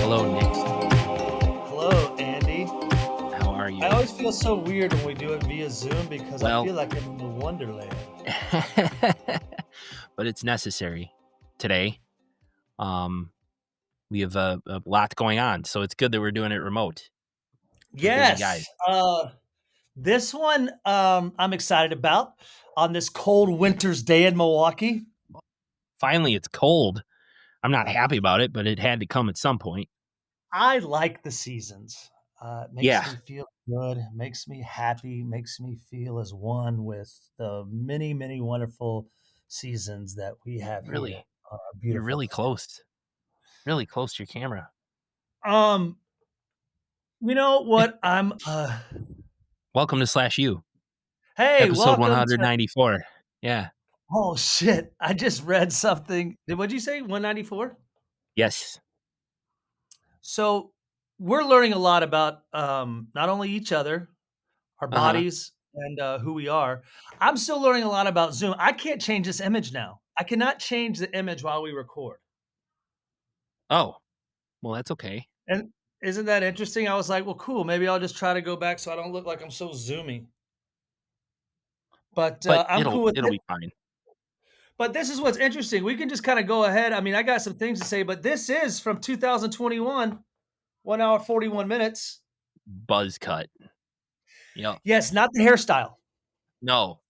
Hello, Nick. Hello, Andy. How are you? I always feel so weird when we do it via Zoom because I Well, feel like I'm in the Wonderland. but it's necessary today. We have a lot going on, so it's good that we're doing it remote. We're busy guys. Yes. This one I'm excited about on this cold winter's day in Milwaukee. Finally, it's cold. I'm not happy about it, but it had to come at some point. I like the seasons. It makes Yeah. me feel good, makes me happy, makes me feel as one with the many, many wonderful seasons that we have here Really, on our you're beautiful really planet. really close to your camera. Um, you know what? Welcome to SlashU, Hey, episode welcome to 194. Yeah. Oh shit! I just read something. What'd you say? 194. Yes. So we're learning a lot about not only each other, our Uh-huh. bodies, and who we are. I'm still learning a lot about Zoom. I can't change this image now. I cannot change the image while we record. Oh, well, that's okay. And isn't that interesting? I was like, well, cool. Maybe I'll just try to go back so I don't look like I'm so zoomy. But But I'm cool with it'll it. be fine. But this is what's interesting. We can just kind of go ahead. I mean, I got some things to say, but this is from 2021. 1 hour, 41 minutes. Buzz cut. Yep. Yes, not the hairstyle. No.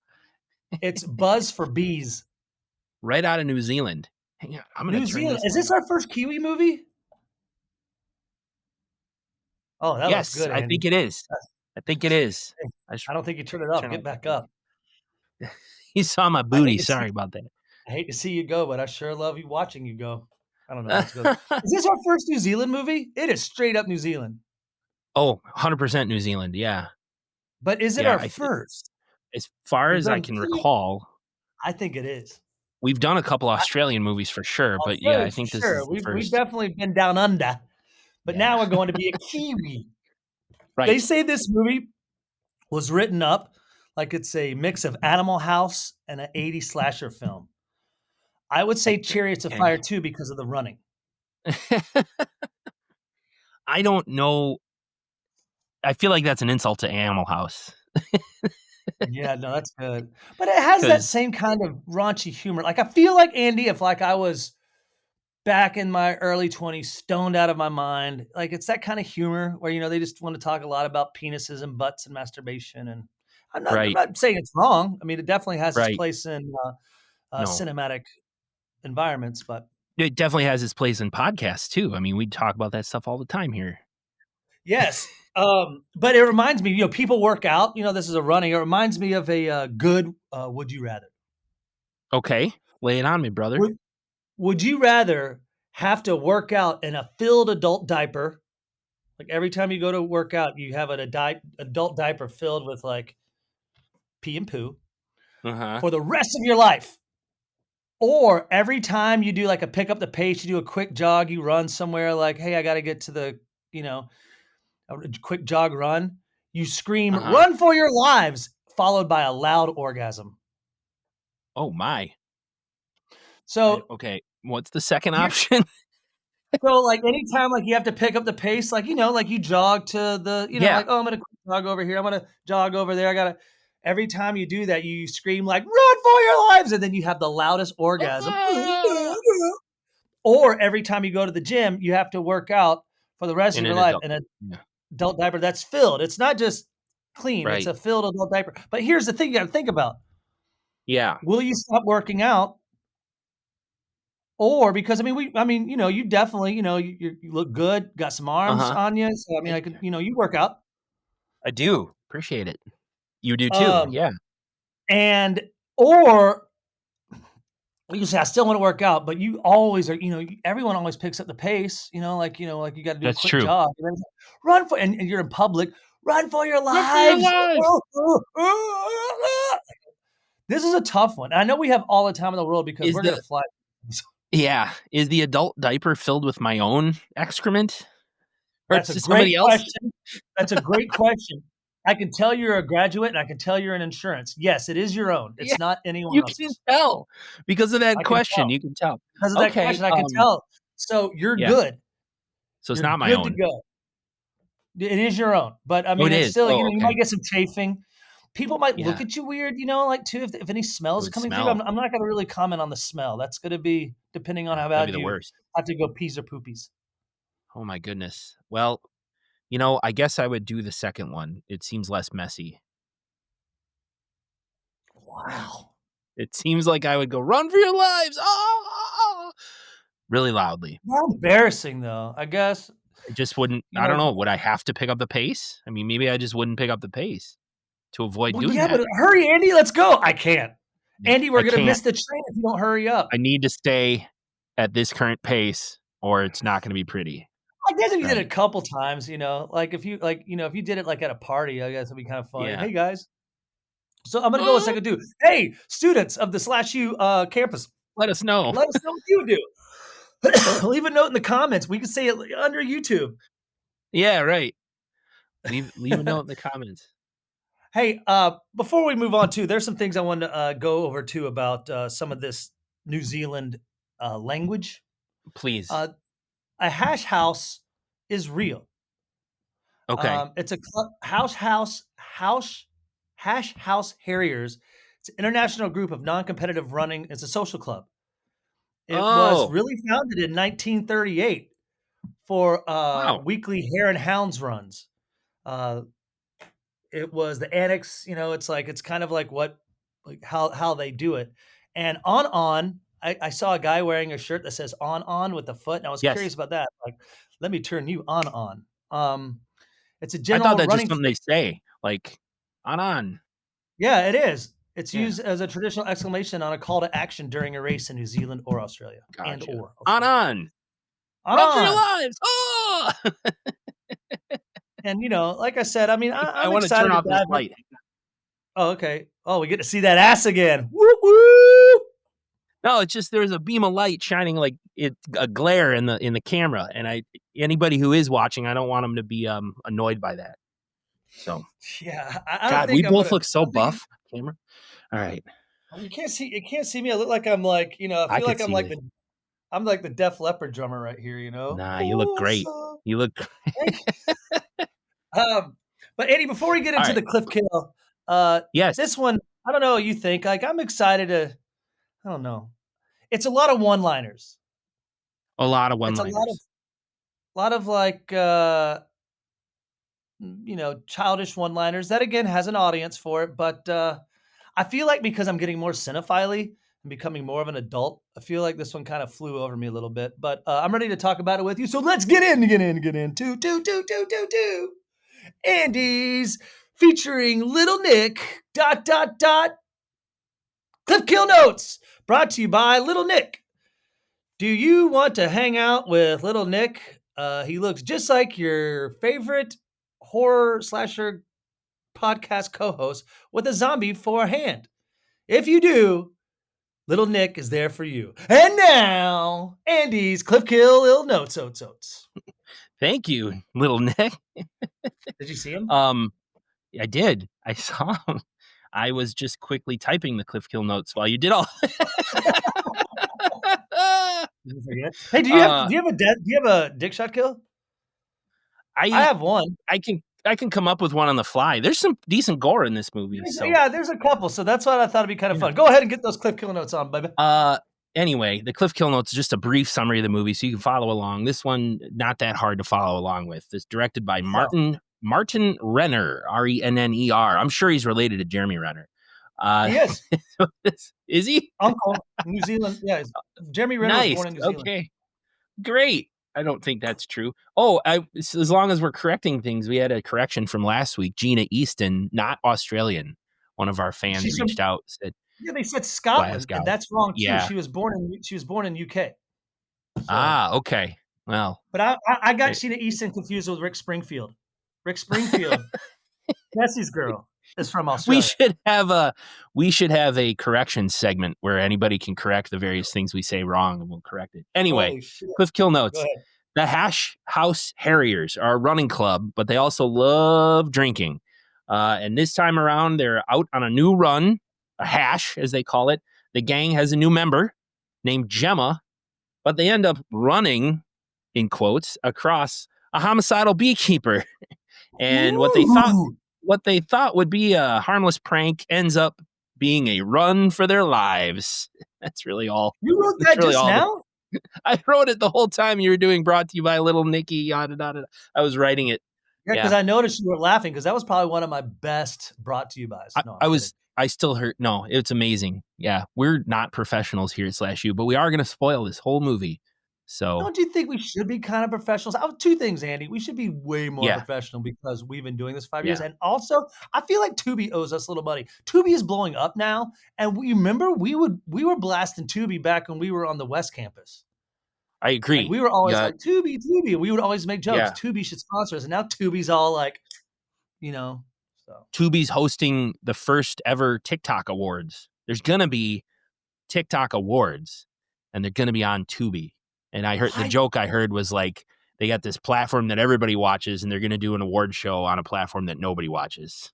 It's buzz for bees. Right out of New Zealand. Hang on, I'm gonna New turn Zealand. this. Is this our first Kiwi movie? Oh, that looks Yes, good, I Andy. think it is. I think it is. Hey, I should I don't think you turn it up. turn Get on. back up. You saw my I booty. hate to see Sorry about I hate to see you go, but I sure love you watching you go. I don't know. Let's go. that. Is this our first New Zealand movie? It is straight up New Zealand. Oh, 100% New Zealand. Yeah. But is it Yeah. our first? As far We've as I done can 2. recall, I think it is. we've done a couple Australian movies for sure. But yeah, Australia I for think this sure. is the We've first. definitely been down under, but Yeah. now we're going to be a Kiwi. They Right. say this movie was written up like it's a mix of Animal House and an 80s slasher film. I would say Chariots of Fire Okay. too because of the running. I don't know. I feel like that's an insult to Animal House. Yeah, no, that's good. But it has that 'Cause same kind of raunchy humor. Like I feel like Andy, if like I was back in my early 20s, stoned out of my mind, like it's that kind of humor where they just want to talk a lot about penises and butts and masturbation. And I'm right, not saying it's wrong. I mean, it definitely has its right. place in No, cinematic environments, but it definitely has its place in podcasts too. I mean, we talk about that stuff all the time here. yes. But it reminds me, people work out. This is a running. It reminds me of a good would you rather. Okay, lay it on me, brother. Would you rather have to work out in a filled adult diaper? Like every time you go to work out, you have an adult diaper filled with like pee and poo Uh-huh. for the rest of your life. Or every time you do like a pick up the pace, you do a quick jog, you run somewhere like, hey, I got to get to the, a quick jog run. You scream, Uh-huh. run for your lives, followed by a loud orgasm. Oh my. So, Okay, what's the second you option? so like anytime like you have to pick up the pace, like, like you jog to the, Yeah. like, oh, I'm going to jog over here. I'm going to jog over there. Every time you do that, you scream like, run for your lives. And then you have the loudest orgasm. Or every time you go to the gym, you have to work out for the rest of In your an life adult. in an Yeah. adult diaper that's filled. It's not just clean, it's Right. a filled adult diaper. But here's the thing you got to think about. Yeah. Will you stop working out? Or because you definitely, you look good, got some arms Uh-huh. on you. So I mean, I could, you work out. I do. Appreciate it. You do too. Um, Yeah. and or you can say I still want to work out, but you always are, everyone always picks up the pace, like you got to do a That's quick true. jog. Run for and you're in public, run for your Run for your lives. lives! This is a tough one. I know we have all the time in the world because we're gonna fly. Yeah. Is the adult diaper filled with my own excrement? Or That's a is it great somebody else? question. That's a great question. I can tell you're a graduate and I can tell you're in insurance. Yes, it is your own. Yeah, It's not anyone you can else's. tell. Because of that I can question, tell. you can tell. Because of that Okay, question, I can tell. So you're yeah. good. So it's You're not my good to own. go. It is your own, but I Oh, it mean, it's is. still, Oh, you might okay. get some chafing. People might look Yeah, at you weird, like too, if any it smells would coming through. I'm, smell. I'm not going to really comment on the smell. That's going to be depending on how That'd be bad the you worst. have to go peas or poopies. Oh my goodness. Well, I guess I would do the second one. It seems less messy. Wow. It seems like I would go, "Run for your lives!" Oh, really loudly. How embarrassing, though. I guess I just wouldn't. you I don't know. know. Would I have to pick up the pace? I mean, maybe I just wouldn't pick up the pace to avoid Well, doing yeah, that. but hurry, Andy. Let's go. I can't, Yeah, Andy. We're I gonna can't. miss the train if you don't hurry up. I need to stay at this current pace, or it's not going to be pretty. I guess if you did it a Right? couple times, like if you did it like at a party, I guess it'd be kind of funny. Yeah. Hey guys, so I'm gonna go with second two. Hey, students of the SlashU campus, Let us know. let us know what you do. Leave a note in the comments. We can say it under YouTube. Yeah, right. Leave a note in the comments, Hey, before we move on too, there's some things I wanted to go over too about some of this New Zealand language. please. Uh, a hash house is real. Okay. It's a hash house harriers. It's an international group of non-competitive running. It's a social club. It was Oh, really founded in 1938 for wow. weekly hare and hounds runs. Uh, it was the annex. It's kind of like how they do it. And on, I saw a guy wearing a shirt that says on with the foot, and I was curious Yes. about that. Like, let me turn you on. It's a I thought general that's just running. something they say, like on. Yeah, it is. It's Yeah, used as a traditional exclamation on a call to action during a race in New Zealand or Australia, and gotcha. or Australia. On. On Run for your on. lives. Oh, And like I said, I mean, I I'm want to turn excited to off this dive in. light. Oh, okay. Oh, we get to see that ass again. Woo woo. No, it's just there's a beam of light shining like a glare in the camera, and anybody who is watching, I don't want them to be annoyed by that. So, Yeah, I don't God, we think I'm both gonna. look so I'm thinking buff. Camera. All right, you can't see me. I look like I'm like I I feel could like see you. I'm like the Def Leppard drummer right here. Nah, you look Oh, great. so You look. thank but Eddie, before we get All into right. the Cliff Kill, uh, Yes, this one, I don't know what you think. Like, I'm excited to. I don't know. It's a lot of one-liners. a lot of It's a one-liners. lot of like childish one-liners. That again has an audience for it, but I feel like because I'm getting more cinephile and becoming more of an adult, I feel like this one kind of flew over me a little bit. But I'm ready to talk about it with you. So let's get in. Two. Andy's featuring Little Nick. Dot dot dot. Cliff Kill Notes brought to you by Little Nick. Do you want to hang out with Little Nick? He looks just like your favorite horror slasher podcast co-host with a zombie for a hand. If you do, Little Nick is there for you. And now, Andy's Cliff Kill Ill Notes Oats. Thank you, little Nick. Did you see him? Um, I did. I saw him. I was just quickly typing the Cliff Kill notes while you did all. Did you forget? Hey, do you have uh, do you have a do you have a dick shot kill? I I have one. I can come up with one on the fly. There's some decent gore in this movie, so Yeah, there's a couple, so that's why I thought it'd be kind of yeah. fun. Go ahead and get those Cliff Kill Notes on, baby. Uh, anyway, the Cliff Kill notes is just a brief summary of the movie, so you can follow along. This one not that hard to follow along with. It's directed by No, Martin Renner, Renner. I'm sure he's related to Jeremy Renner. he is. Is he? Uncle, New Zealand. Yeah, Jeremy Renner was Nice. born in New Zealand. Okay. Great. I don't think that's true. Oh, as long as we're correcting things, we had a correction from last week. Gina Easton, not Australian. One of our fans She's from reached out, said Yeah, they said Scotland, and Glasgow. that's wrong too. Yeah. She was born in UK. So, Ah, okay. Well, but I got great. Sheena Easton confused with Rick Springfield. Rick Springfield, Jesse's girl, is from we Australia. should have a correction segment where anybody can correct the various things we say wrong and we'll correct it. Anyway, Holy shit! Cliff Kill Go notes. ahead. The Hash House Harriers are a running club, but they also love drinking. And this time around, they're out on a new run, a hash, as they call it. The gang has a new member named Gemma, but they end up running in quotes, across a homicidal beekeeper. And Ooh, what they thought would be a harmless prank ends up being a run for their lives. That's really all. you wrote That's that really just all. now? I wrote it the whole time you were doing brought to you by Little Nicky, yada, yada. I was writing it. Yeah, because Yeah. I noticed you were laughing because that was probably one of my best brought to you bys. No, I'm kidding. I still heard, no, it's amazing. Yeah. We're not professionals here at SlashU, but we are going to spoil this whole movie. So, Don't you think we should be kind of professionals? Two things, Andy. We should be way more yeah. professional because we've been doing this 5 years. Yeah. And also, I feel like Tubi owes us a little money. Tubi is blowing up now. And we remember we were blasting Tubi back when we were on the West Campus. I Like agree. we were always Yeah. like, Tubi, Tubi. We would always make jokes. Yeah. Tubi should sponsor us. And now Tubi's all like, so Tubi's hosting the first ever TikTok awards. There's going to be TikTok awards and they're going to be on Tubi. And I heard the what? joke I heard was like, they got this platform that everybody watches and they're going to do an award show on a platform that nobody watches.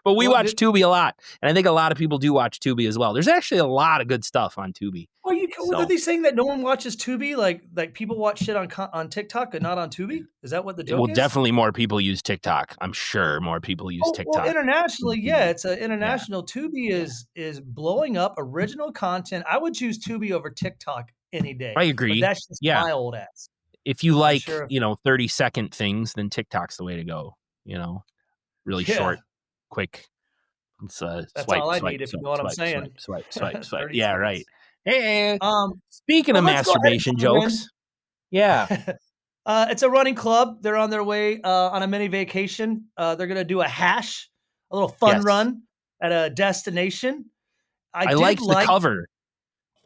But we What watch did Tubi a lot. And I think a lot of people do watch Tubi as well. There's actually a lot of good stuff on Tubi. Are So, they saying that no one watches Tubi? Like people watch shit on TikTok and not on Tubi? Is that what the well, joke is? definitely more people use TikTok. I'm sure more people use Oh, well, TikTok than internationally, yeah, Tubi. it's a Yeah. international. Tubi Yeah. is blowing up original content. I would choose Tubi over TikTok any day, I but agree. that's just Yeah. my old ass. If you I'm like, sure. 30-second things, then TikTok's the way to go, really Yeah, short, quick. It's that's all I need if you know what I'm swipe, saying. swipe. 30 Yeah, right. seconds. Hey, Um, speaking but of let's go ahead and masturbation dive jokes, yeah, in. It's a running club. They're on their way on a mini vacation. They're gonna do a little fun yes. run at a destination. I I did liked the like, cover,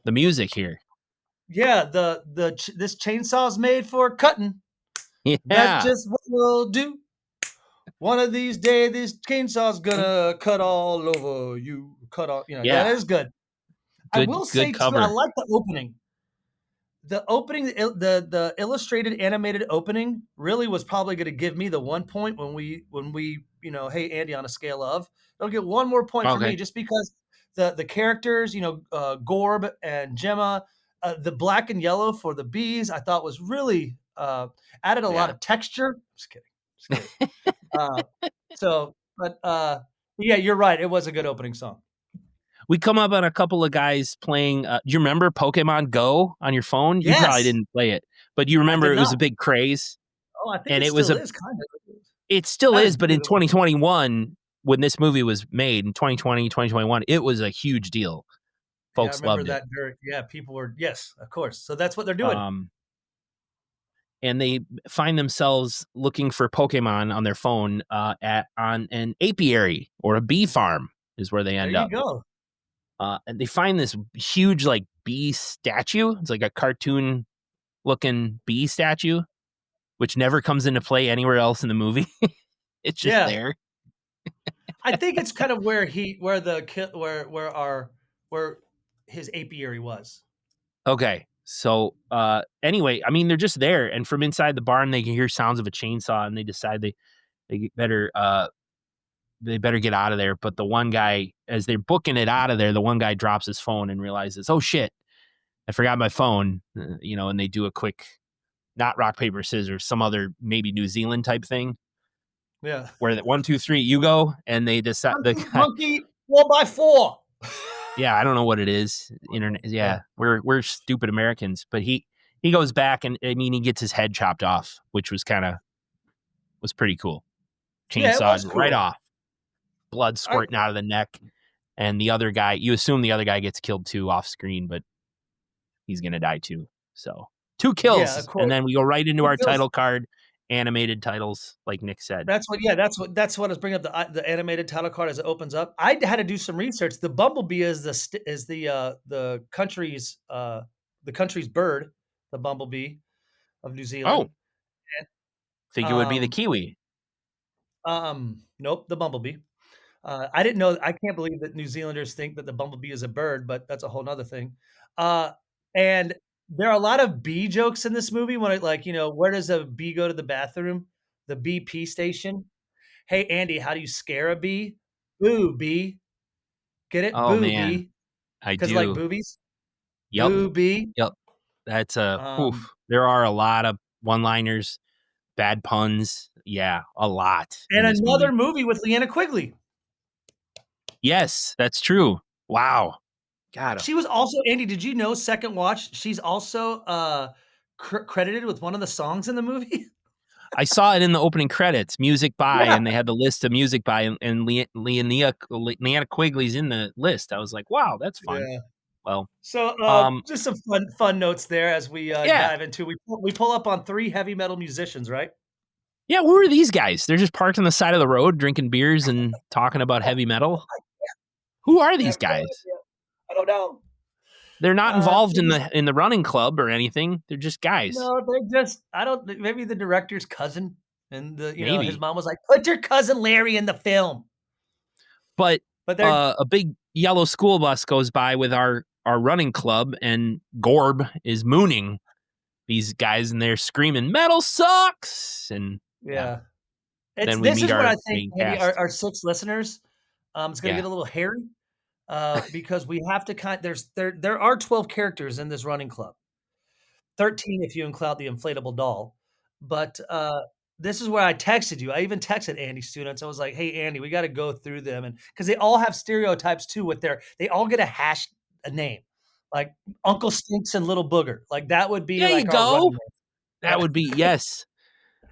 the music here. yeah, this chainsaw's made for cutting. That's Yeah, just what we'll do. One of these days, this chainsaw's gonna cut all over you. Cut all, that yeah, is good. I will good say too, I cover. like the opening. The opening, the illustrated animated opening really was probably going to give me the 1 point when we hey Andy, on a scale of, it'll get one more point for me Okay, just because the characters, Gorb and Gemma, the black and yellow for the bees I thought was really added a lot yeah. of texture. Just kidding. uh, but yeah, you're right, it was a good opening song. We come up on a couple of guys playing. Do you remember Pokemon Go on your phone? You probably Yes, didn't play it, but you I remember did it was a not. big craze, Oh, I think and it it was still is kind of it still not as is, big but as in it was. 2021, when this movie was made in 2020, 2021, it was a huge deal. Yeah, I Folks remember loved it. that. Yeah, people were, yes, of course. So that's what they're doing. Um, and they find themselves looking for Pokemon on their phone on an apiary or a bee farm is where they There end you up. go. And they find this huge like bee statue. It's like a cartoon looking bee statue, which never comes into play anywhere else in the movie. It's just Yeah, there. I think it's kind of where his apiary was. Okay. So anyway, I mean they're just there and from inside the barn they can hear sounds of a chainsaw and they decide they better get out of there. But the one guy, as they're booking it out of there, the one guy drops his phone and realizes, oh shit, I forgot my phone. And they do a quick not rock, paper, scissors, some other maybe New Zealand type thing Yeah, where the 1, 2, 3, you go, and they decide the monkey, guy. monkey, 4x4. Yeah, I don't know what it is. Internet. Yeah, Yeah, we're stupid Americans. But he goes back and I mean he gets his head chopped off, which was pretty cool. yeah, it Chainsawed was right cool. off, blood I, squirting out of the neck, and the other guy. You assume the other guy gets killed too off screen, but he's gonna die too. So 2 yeah, of kills, and course. then we go right into Who our kills? title card, animated titles, like Nick said. That's what. Yeah, that's what I was bringing up the animated title card as it opens up. I had to do some research. The bumblebee is the country's bird, the bumblebee of New Oh, Zealand. think it would be the Um, kiwi. nope, the bumblebee. I didn't know. I can't believe that New Zealanders think that the bumblebee is a bird, but that's a whole nother thing. Uh, and there are a lot of bee jokes in this movie. When where does a bee go to the bathroom? The BP station. Hey Andy, how do you scare a bee? Boo bee. Get it? Oh Boo man, bee. I Because like do. boobies. Yep, Boo bee. yep. That's Um, there are a lot of one-liners, bad puns. Yeah, a lot in and this another movie. movie with Leanna Quigley. Yes, that's true. Wow. God, She was also Andy, did you know, second watch, she's also, credited with one of the songs in the movie? I saw it in the opening credits, music by, Yeah, and they had the list of music by, and Leanna Quigley's in the list. I was like, wow, that's fun. yeah. Well, So, um, just some fun notes there as we, yeah, dive into we pull up on 3 heavy metal musicians, right? yeah. Who are these guys? They're just parked on the side of the road, drinking beers and talking about heavy metal. Who are I these have no guys? idea. I don't know. They're not involved They're in just the running club or anything. They're just guys. no, they're just I don't maybe the director's cousin and his Maybe. mom was like, "Put your cousin Larry in the film." But But they're a big yellow school bus goes by with our running club, and Gorb is mooning these guys, and they're screaming, "Metal sucks!" And yeah, yeah. It's then we this meet is what our I think, main Andy, cast. our 6 listeners, it's gonna Yeah. get a little hairy, because we have to there are 12 characters in this running club. 13 if you include the inflatable doll. But, this is where I texted you. I even texted Andy's students. I was like, "Hey, Andy, we gotta go through them," and because they all have stereotypes too with they all get a name, like Uncle Stinks and Little Booger. Like, that would be There you like our running go. name. That Yeah. would be yes.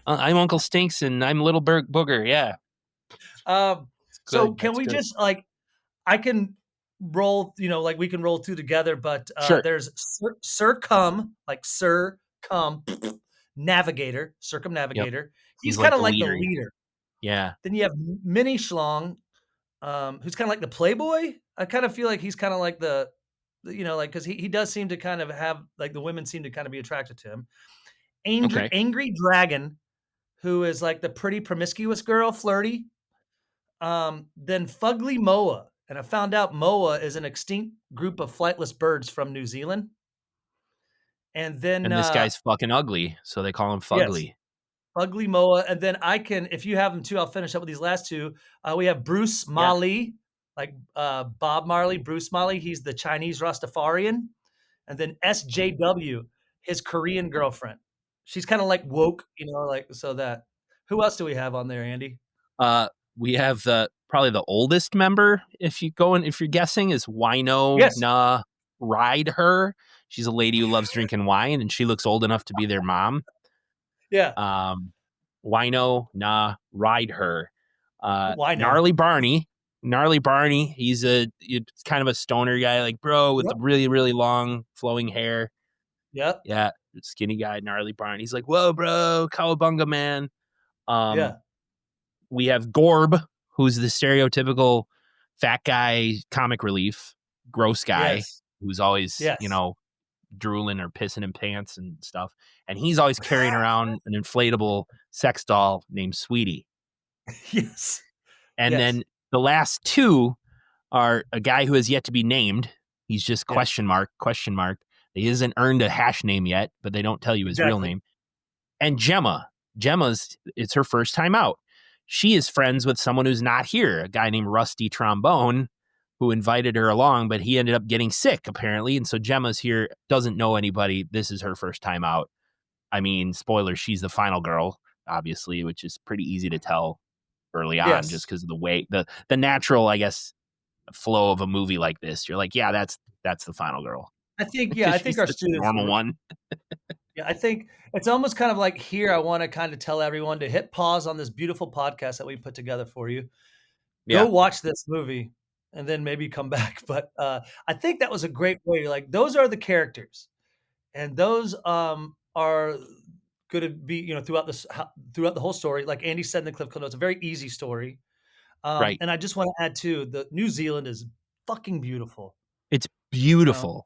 I'm Uncle Stinks, and I'm Little Booger. Yeah, it's So good. can That's we good. just, like I can roll, like, we can roll through together, but, Sure. there's Sir Cum, like Sir Cum Navigator, Yep. Circumnavigator. He's He's like kinda the like the leader. leader. Yeah. Then you have Mini Schlong, who's kinda like the playboy. I kinda feel like he's kinda like like, 'cause he does seem to kind of have like, the women seem to kinda be attracted to him. Okay. Angry Dragon, who is like the pretty promiscuous girl, flirty. Then Fugly Moa, and I found out Moa is an extinct group of flightless birds from New Zealand. And then, And this guy's fucking ugly, so they call him yes, Fugly. Fugly Moa, and then I can if you have them too, I'll finish up with these last 2. We have Bruce Yeah. Mali, like, Bob Marley, Bruce Mali, he's the Chinese Rastafarian, and then SJW, his Korean girlfriend. She's kinda like woke, like so that who else do we have on there, Andy? Uh, we have the probably the oldest member, if you're guessing, is Wino Yes. Na Ride Her. She's a lady who loves drinking wine, and she looks old enough to be their mom. Yeah. Um, Wino Na Ride Her. Wino. Gnarly Barney. It's kind of a stoner guy, like bro with the Yep. really really long flowing hair. Yep. Yeah, skinny guy, gnarly Barney. He's like, whoa, bro, cowabunga, man. Um, Yeah. we have Gorb, who's the stereotypical fat guy comic relief, gross guy Yes. who's always, Yes. drooling or pissing in pants and stuff. And he's always carrying around an inflatable sex doll named Sweetie. Yes. And Yes. then the last two are a guy who has yet to be named. He's just Yes. question mark, question mark. He hasn't earned a hash name yet, but they don't tell you his real Exactly. name. And Gemma. It's her first time out. She is friends with someone who's not here, a guy named Rusty Trombone, who invited her along, but he ended up getting sick apparently. And so Gemma's here, doesn't know anybody. This is her first time out. I mean, spoiler, she's the final girl, obviously, which is pretty easy to tell early on just Yes. because of the way the natural, I guess, flow of a movie like this. You're like, yeah, that's the final girl. I think She's our the students normal were one. yeah, I think it's almost kind of like here, I wanna kinda tell everyone to hit pause on this beautiful podcast that we put together for you. Go Yeah, watch this movie and then maybe come back, but, I think that was a great way, like, those are the characters, and those, are gonna be, throughout the whole story, like Andy said in the Cliff Notes, a very easy story, right. and I just wanna add too, the New Zealand is fucking beautiful, It's um, beautiful.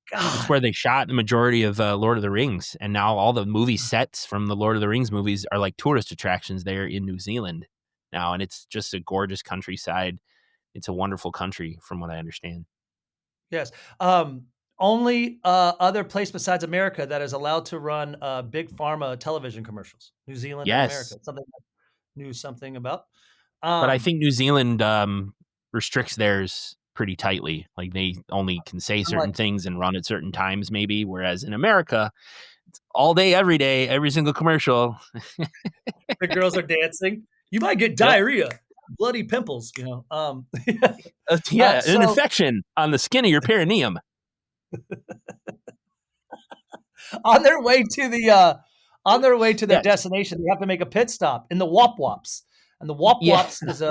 It's God. where they shot the majority of Lord of the Rings, and now all the movie sets from the Lord of the Rings movies are like tourist attractions there in New Zealand now, and it's just a gorgeous countryside. It's a wonderful country, from what I understand. Yes. Only, other place besides America that is allowed to run, big pharma television commercials, New Zealand and America. Yes, Something I knew something about. but I Um, think New Zealand restricts theirs pretty tightly. Like they only can say I'm like, certain things and run at certain times, maybe. Whereas in America, all day, every single commercial. the girls are dancing. You might get Yep. diarrhea, bloody pimples, you know. Yeah, an So infection on the skin of your perineum. on their way to their Yes. destination, they have to make a pit stop in the Wop Wops. And the Wop Yeah. Wops is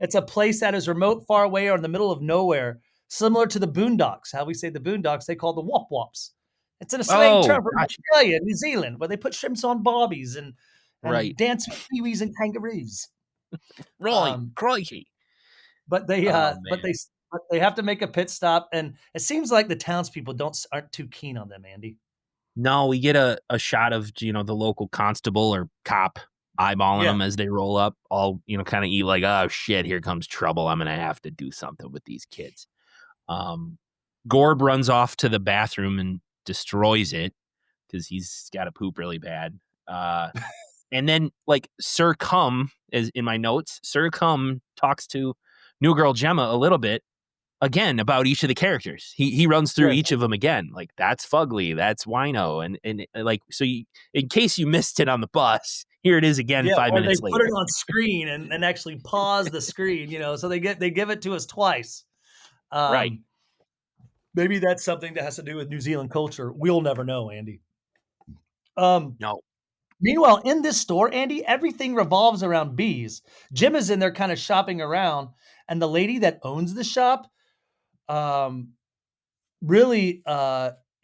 it's a place that is remote, far away, or in the middle of nowhere, similar to the Boondocks. How we say the Boondocks, they call the Wop Wops. It's in a slang Oh, term from gotcha. Australia, New Zealand, where they put shrimps on bobbies and Right. dance with kiwis and kangaroos. Right. Um, Crikey. but they Oh but man. they have to make a pit stop, and it seems like the townspeople aren't too keen on them, Andy. No, we get a shot of, the local constable or cop eyeballing Yeah. them as they roll up, all, kind of eat like, oh shit, here comes trouble. I'm gonna have to do something with these kids. Um, Gorb runs off to the bathroom and destroys it because he's got to poop really bad. And then like Sir Cum is in my notes. Sir Cum talks to New Girl Gemma a little bit again about each of the characters. He runs through Sure. each of them again. Like that's Fugly, that's Wino, and like so. In case you missed it on the bus, here it is again. Yeah, Five or they minutes put it later. on screen and actually pause the screen, so they give it to us twice. Right? Um, maybe that's something that has to do with New Zealand culture. We'll never know, Andy. Um, No. Meanwhile, in this store, Andy, everything revolves around bees. Jim is in there kind of shopping around, and the lady that owns the shop um, really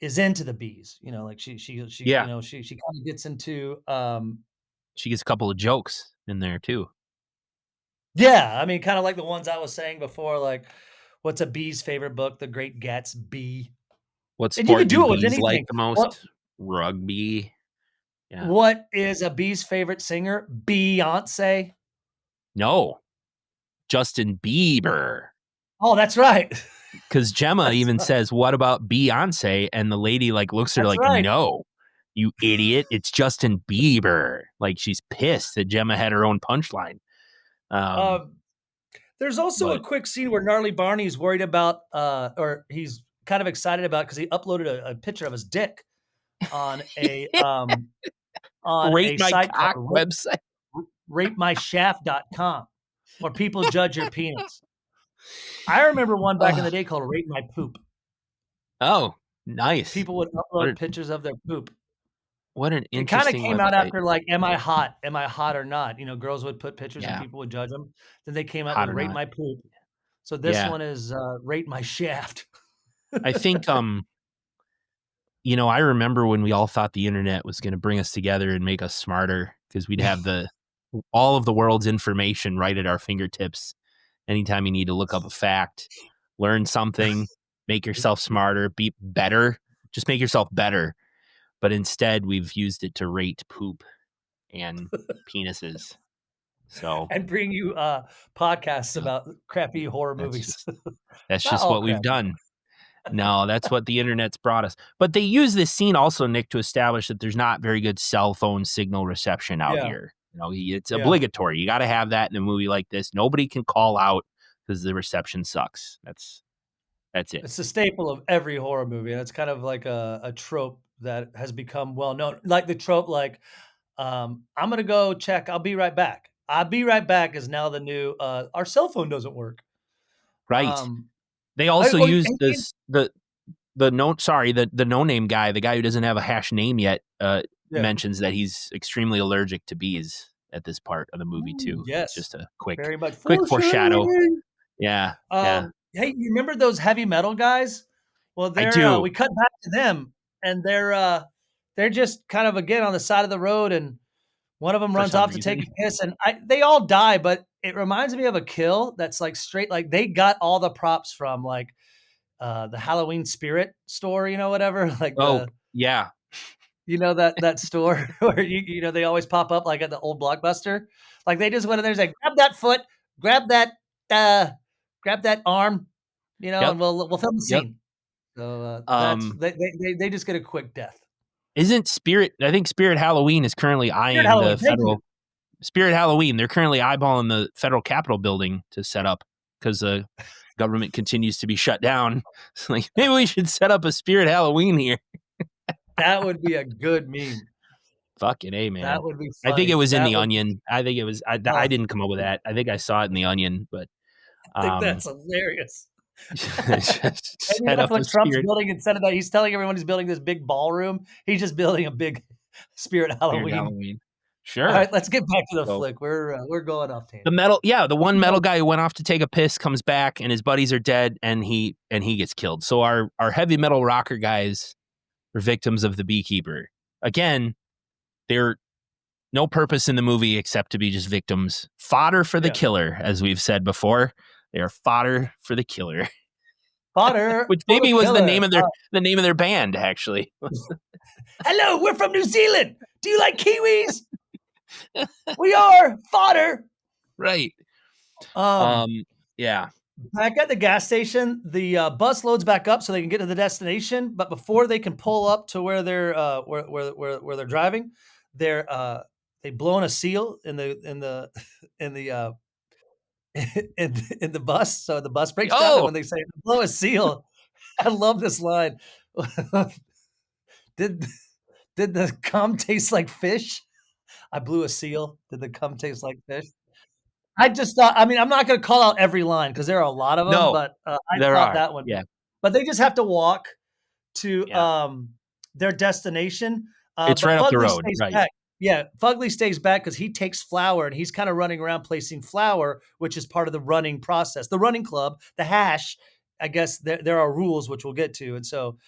is into the bees. Like Yeah, she kind of gets into she gets a couple of jokes in there too. yeah, I mean, kind of like the ones I was saying before, like what's a bee's favorite book? The Great Gatsby. What And you could sport do do it with bees like anything. the What most? Rugby. Yeah. what is a bee's favorite singer? Beyonce. No, Justin Bieber. Oh, that's right. Because Gemma That's even right. says, "What about Beyonce?" And the lady like looks at her That's like, right. "No, you idiot! It's Justin Bieber." Like she's pissed that Gemma had her own punchline. Um, Um, there's also a but quick scene where Gnarly Barney's worried about, or he's kind of excited about because he uploaded a picture of his dick on a rate my site called cock website. ratemyshaft.com, where people judge your penis. I remember one back in the Oh, day called Rate My Poop. oh, nice. People would What upload an pictures of their poop. what an It kinda interesting came out website. after, like, "Am I hot? Am I hot or not?" Girls would put pictures and Yeah, people would judge them. Then they came out hot with or Rate not. My Poop. So this Yeah, one is, Rate My Shaft. I think I remember when we all thought the internet was going to bring us together and make us smarter because we'd have the all of the world's information right at our fingertips. Anytime you need to look up a fact, learn something, make yourself smarter, be better, just make yourself better. But instead, we've used it to rate poop and penises. So And bring you, podcasts yeah, about crappy horror that's movies. just that's Not just all what we've crappy. done. No, that's what the internet's brought us. But they use this scene also, Nick, to establish that there's not very good cell phone signal reception out Yeah, here. It's yeah. obligatory. You got to have that in a movie like this. Nobody can call out because the reception sucks. That's it. It's a staple of every horror movie, and it's kind of like a trope that has become well known. Like the trope, like, "I'm gonna go check, I'll be right back." "I'll be right back" is now the new, "Our cell phone doesn't work." Right. Um, They I also oh, use and the no name guy, the guy who doesn't have a hash name yet, yeah. mentions that he's extremely allergic to bees at this part of the movie Ooh, too. yes. Just a quick Very much quick foreshadow. foreshadowing. Yeah, yeah. Hey, you remember those heavy metal guys? Well, I do we cut back to them, and they're just kind of, again, on the side of the road, and one of them for runs some off to take reason. a piss, and they all die, but it reminds me of a kill that's, like, straight like, they got all the props from, like, the Halloween Spirit store, whatever, like Oh, yeah. that store where they always pop up, like, at the old Blockbuster? Like, they just went in there and said, "Grab that foot, grab that, uh, grab that arm, Yep, and we'll film the yep. scene." So, that's Um, they just get a quick death. isn't Spirit I think Spirit Halloween is currently Spirit eyeing the Halloween, thank you. federal Spirit Halloween, they're currently eyeballing the federal Capitol building to set up because government continues to be shut down. It's like, maybe we should set up a spirit Halloween here. That would be a good meme. Fucking A, That man. would be I think it funny. was in That The would be Onion. I think it was, I oh, didn't come up with that. I think I saw it in The Onion, but I think um, that's hilarious. just Maybe set that's up a what Trump's spirit, building instead of that. He's telling everyone he's building this big ballroom. He's just building a big spirit spirit Halloween. Halloween. All Sure. right, let's get back to the So flick. We're going off the tangent. metal, yeah, the one No, metal guy who went off to take a piss comes back and his buddies are dead and he gets killed. So our heavy metal rocker guys were victims of the beekeeper. Again, they're no purpose in the movie except to be just victims. Fodder for the yeah. killer, as we've said before. They are fodder for the killer. Fodder Which for the maybe was killer. the name of their band, actually. Hello, we're from New Zealand. Do you like kiwis? We are fodder. Right. Um, Um, yeah. Back at the gas station, the bus loads back up so they can get to the destination. But before they can pull up to where they're where they're driving, they're they blown a seal in the in the in the bus. So the bus breaks down, and Oh, when they say blow a seal, I love this line. did did the cum taste like fish? I blew a seal. Did the cum taste like fish? I just thought, I mean, I'm not gonna call out every line because there are a lot of them, no, but, I there thought are. that one Yeah. but they just have to walk to, Yeah. their destination, It's but right up the Fugly road. stays Right. back. Yeah, Fugly stays back because he takes flour, and he's kinda running around placing flour, which is part of the running process. The running club, the hash, I guess there are rules which we'll get to, and so,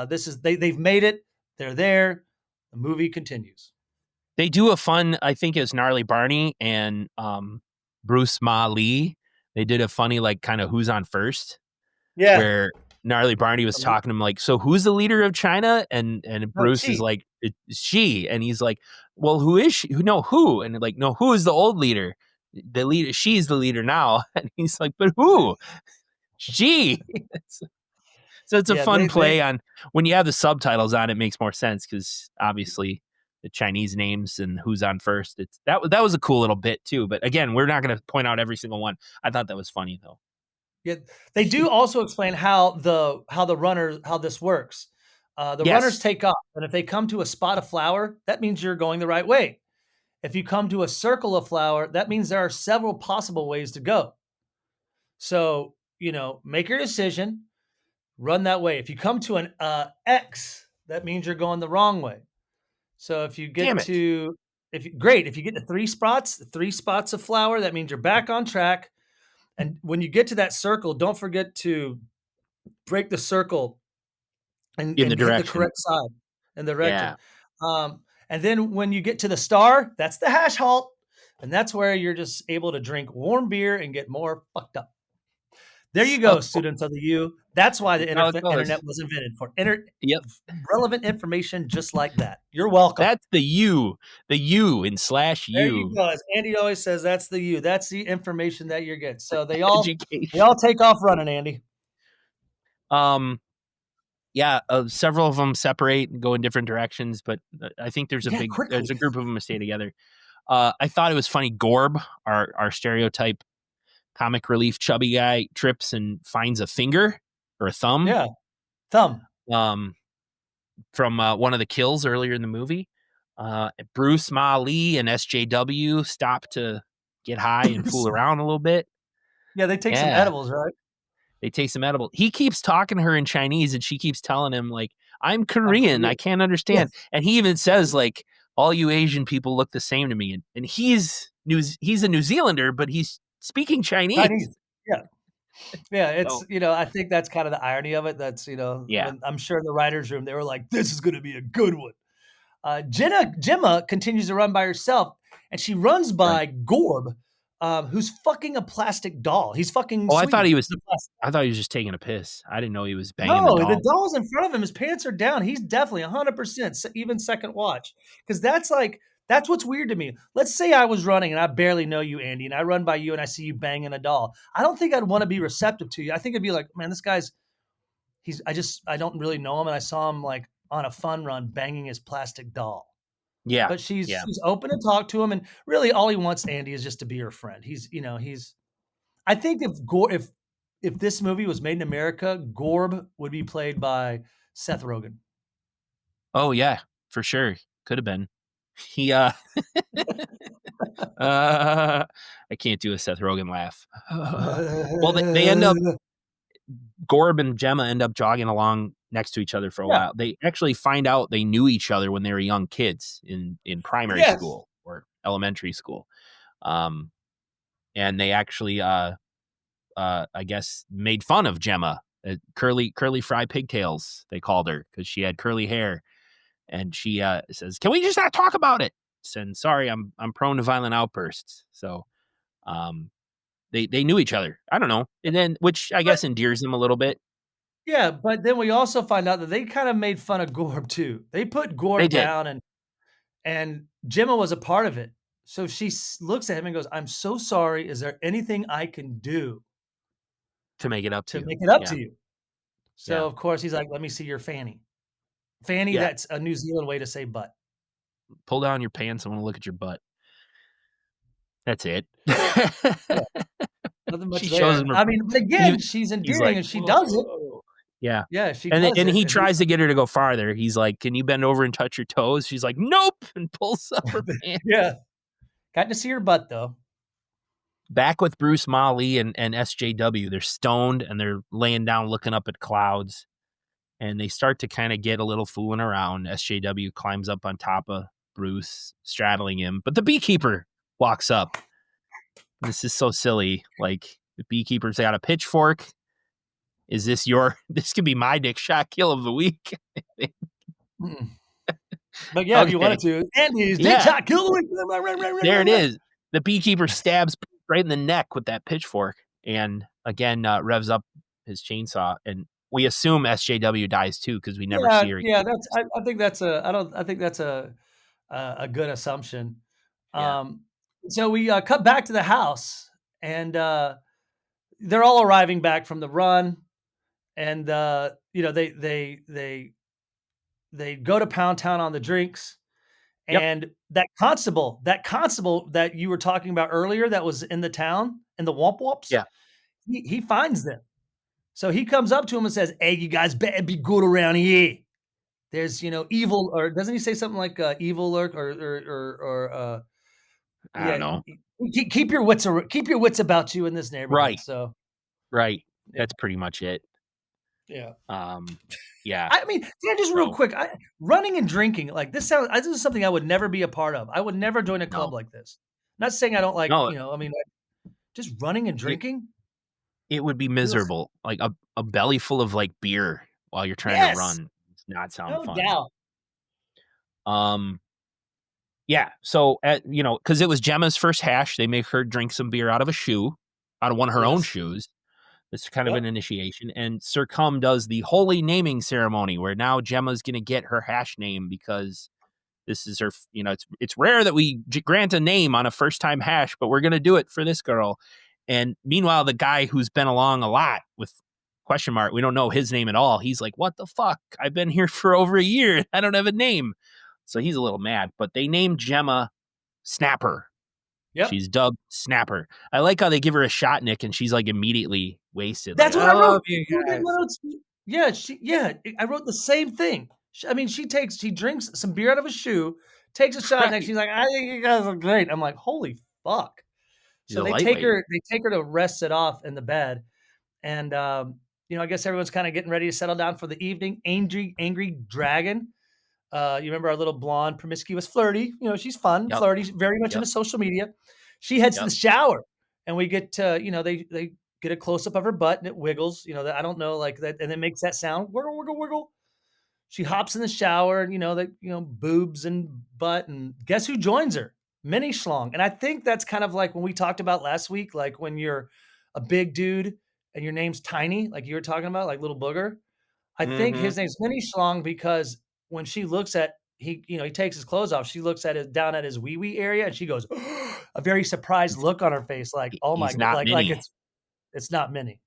this is they've made it, they're there, the movie continues. They do a fun, I think it's Gnarly Barney and Bruce Ma Lee. They did a funny, like, kind of who's on first, Yeah. where Gnarly Barney was talking to him like, "So who's the leader of China?" And No, Bruce is she. like, "It's she," and he's like, "Well, who is she? No, who?" And like, "No, who is the old leader? The leader. She's the leader now." And he's like, "But who? She." So it's a Yeah, fun they play on when you have the subtitles on. It makes more sense because obviously the Chinese names and who's on first. It's that was a cool little bit too. But again, we're not going to point out every single one. I thought that was funny though. Yeah, they do also explain how this works. The runners Yes, take off, and if they come to a spot of flour, that means you're going the right way. If you come to a circle of flour, that means there are several possible ways to go. So, make your decision, run that way. If you come to an X, that means you're going the wrong way. So if you damn get it. to if you get to three spots of flour, that means you're back on track. And when you get to that circle, don't forget to break the circle and In the hit the direction. correct side in the direction. Yeah. And then when you get to the star, that's the hash halt, and that's where you're just able to drink warm beer and get more fucked up. There you So go, students of the U. That's why the that's how it internet goes. was invented for Yep. relevant information just like that. You're welcome. That's the U in slash There you U go. As Andy always says, that's the U. That's the information that you get. So they all education. take off running, Andy. Um, yeah, several of them separate and go in different directions, but I think Yeah, there's quickly. a group of them that stay together. I thought it was funny. Gorb, our stereotype comic relief chubby guy, trips and finds a finger or a thumb Yeah, thumb. um, from one of the kills earlier in the movie. Bruce Ma Lee and SJW stop to get high and fool around a little bit. Yeah, they take some Yeah, edibles, right? they take some edible. He keeps talking to her in Chinese, and she keeps telling him like, "I'm I'm Korean. I Korean. can't Yeah, understand." And he even says like, "All you Asian people look the same to me." And he's a New Zealander, but he's speaking Chinese. Chinese. Yeah. Yeah, So I think that's kind of the irony of it. That's, yeah, when I'm sure in the writer's room, they were like, this is going to be a good one. Gemma continues to run by herself, and she runs right. by Gorb, who's fucking a plastic doll. He's fucking Oh, Swede. I thought he was just taking a piss. I didn't know he was banging the No, the doll. doll's in front of him. His pants are down. He's definitely 100%, even second watch. Because that's what's weird to me. Let's say I was running and I barely know you, Andy, and I run by you and I see you banging a doll. I don't think I'd want to be receptive to you. I think it'd be like, man, this guy's I don't really know him, and I saw him like on a fun run banging his plastic doll. Yeah, But she's yeah. she's open to talk to him, and really all he wants, Andy, is just to be her friend. He's I think if if this movie was made in America, Gorb would be played by Seth Rogen. Oh yeah, for sure. Could have been. He I can't do a Seth Rogen laugh. Well, they end up Gorb and Gemma end up jogging along next to each other for a Yeah. while. They actually find out they knew each other when they were young kids in primary Yes. school or elementary school. Um, and they actually I guess made fun of Gemma. Curly fry pigtails, they called her because she had curly hair. And she says, "Can we just not talk about it?" And sorry, I'm prone to violent outbursts. So um, they knew each other. I don't know, and then which I But guess endears them a little bit. yeah, but then we also find out that they kind of made fun of Gorb too. They put They Gorb did down, and Gemma was a part of it. So she looks at him and goes, "I'm so sorry. Is there anything I can do to make it up to to you. make it up Yeah, to you?" yeah, So of course he's like, "Let me see your fanny." Fanny, yeah. that's a New Zealand way to say butt. Pull down your pants. I want to look at your butt. That's it. Yeah, nothing much She shows him there. her. I mean, but again, she's He's endearing like, and she does it. whoa. Yeah. Yeah, she And does it, he and he's tries to get her to go farther. He's like, "Can you bend over and touch your toes?" She's like, "Nope," and pulls up her pants. yeah, got to see her butt though. Back with Bruce Molly and SJW. They're stoned and they're laying down looking up at clouds. And they start to kind of get a little fooling around. SJW climbs up on top of Bruce, straddling him. But the beekeeper walks up. This is so silly. Like, the beekeeper's got a pitchfork. Is this your, this could be my dick shot kill of the week? Mm. But yeah, if you Okay. wanted to, Andy's dick Yeah, shot, kill the week. there it is. The beekeeper stabs right in the neck with that pitchfork. And again, revs up his chainsaw. And we assume SJW dies too because we never Yeah, see her. yeah, that's I think that's a I don't I think that's a good assumption. Yeah. Um, so we, cut back to the house, and, they're all arriving back from the run, and, you know, they go to Pound Town on the drinks, Yep. and that constable that you were talking about earlier that was in the town, in the Womp Womps, Yeah. he finds them. So he comes up to him and says, "Hey, you guys better be good around here. There's, evil," or doesn't he say something like, "evil lurk," or I don't yeah, know. keep your wits about you in this neighborhood, Right. so, Right. yeah, That's pretty much it. yeah. Um, yeah. I mean, yeah, just real So quick, running and drinking, like, this is something I would never be a part of. I would never join a club no, like this. Not saying I don't like, no, I mean, just running and it drinking? it would be Ugh. miserable. Like a belly full of like beer while you're trying to Yes, run. Does not sound no fun. doubt. Um, yeah. So because it was Gemma's first hash, they make her drink some beer out of a shoe, out of one of her own Yes. shoes. It's kind of an Yep. initiation. And Sir Cum does the holy naming ceremony where now Gemma's gonna get her hash name because this is her, it's rare that we grant a name on a first time hash, but we're going to do it for this girl. And meanwhile, the guy who's been along a lot with question mark, we don't know his name at all. He's like, "What the fuck? I've been here for over a year. I don't have a name." So he's a little mad, but they named Gemma Snapper. Yep. She's dubbed Snapper. I like how they give her a shot, Nick, and she's like immediately wasted. Like, That's what "I I wrote. love you You did guys." what else? Yeah, I wrote the same thing. I mean, she drinks some beer out of a shoe, takes a shot, and then Right. she's like, "I think you guys look great." I'm like, "Holy fuck." She's So a lightweight. they take her to rest it off in the bed, and, I guess everyone's kinda getting ready to settle down for the evening. Angry Dragon, you remember our little blonde, promiscuous, flirty, she's fun, Yep. flirty, very much Yep. into social media. She heads to Yep. the shower, and we get to, they get a close up of her butt, and it wiggles, that I don't know, like that, and it makes that sound, wiggle, wiggle, wiggle. She hops in the shower, and boobs and butt, and guess who joins her? Mini Schlong. And I think that's kind of like when we talked about last week, like when you're a big dude and your name's tiny, like you were talking about, like little booger. I think Mm-hmm. his name's Mini Schlong because when she looks at he takes his clothes off, she looks at his down at his wee wee area, and she goes, a very surprised look on her face, like, oh my He's god, not like mini. it's not Mini,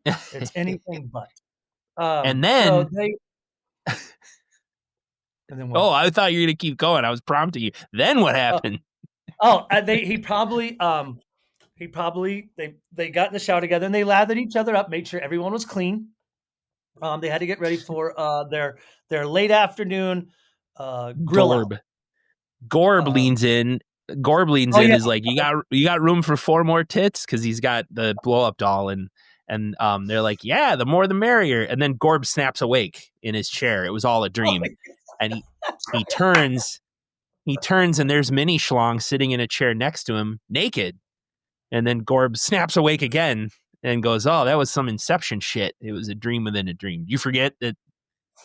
it's anything but. And So then, they and then oh, what? I thought you were gonna keep going. I was prompting you. Then what Oh, happened? they he probably He probably they got in the shower together and they lathered each other up, made sure everyone was clean. They had to get ready for their late afternoon grill out. Gorb. Gorb Um, leans in. Gorb leans oh in yeah, is like, you got room for 4 more tits because he's got the blow up doll and they're like, yeah, the more the merrier. And then Gorb snaps awake in his chair. It was all a dream, and he turns and there's Mini Schlong sitting in a chair next to him, naked. And then Gorb snaps awake again and goes, oh, that was some Inception shit. It was a dream within a dream. You forget that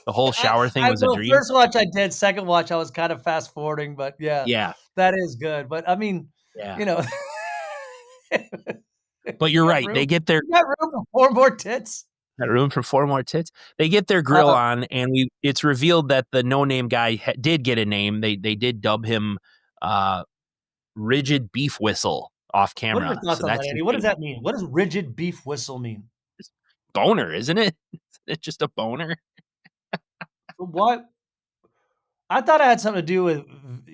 the whole shower thing was a well, dream? first watch I did, second watch I was kind of fast forwarding, but yeah, Yeah, that is good. But I mean, yeah. you know, But you you're got right. room. They get their You got room for 4 more tits. got room for 4 more tits. They get their grill Uh, on, and it's revealed that the no name guy did get a name. They did dub him uh, Rigid Beef Whistle off what are your camera. thoughts So on that, that's his Andy? What does name. that mean? What does rigid beef whistle mean? Boner, isn't it? It's just a boner. What? I thought it had something to do with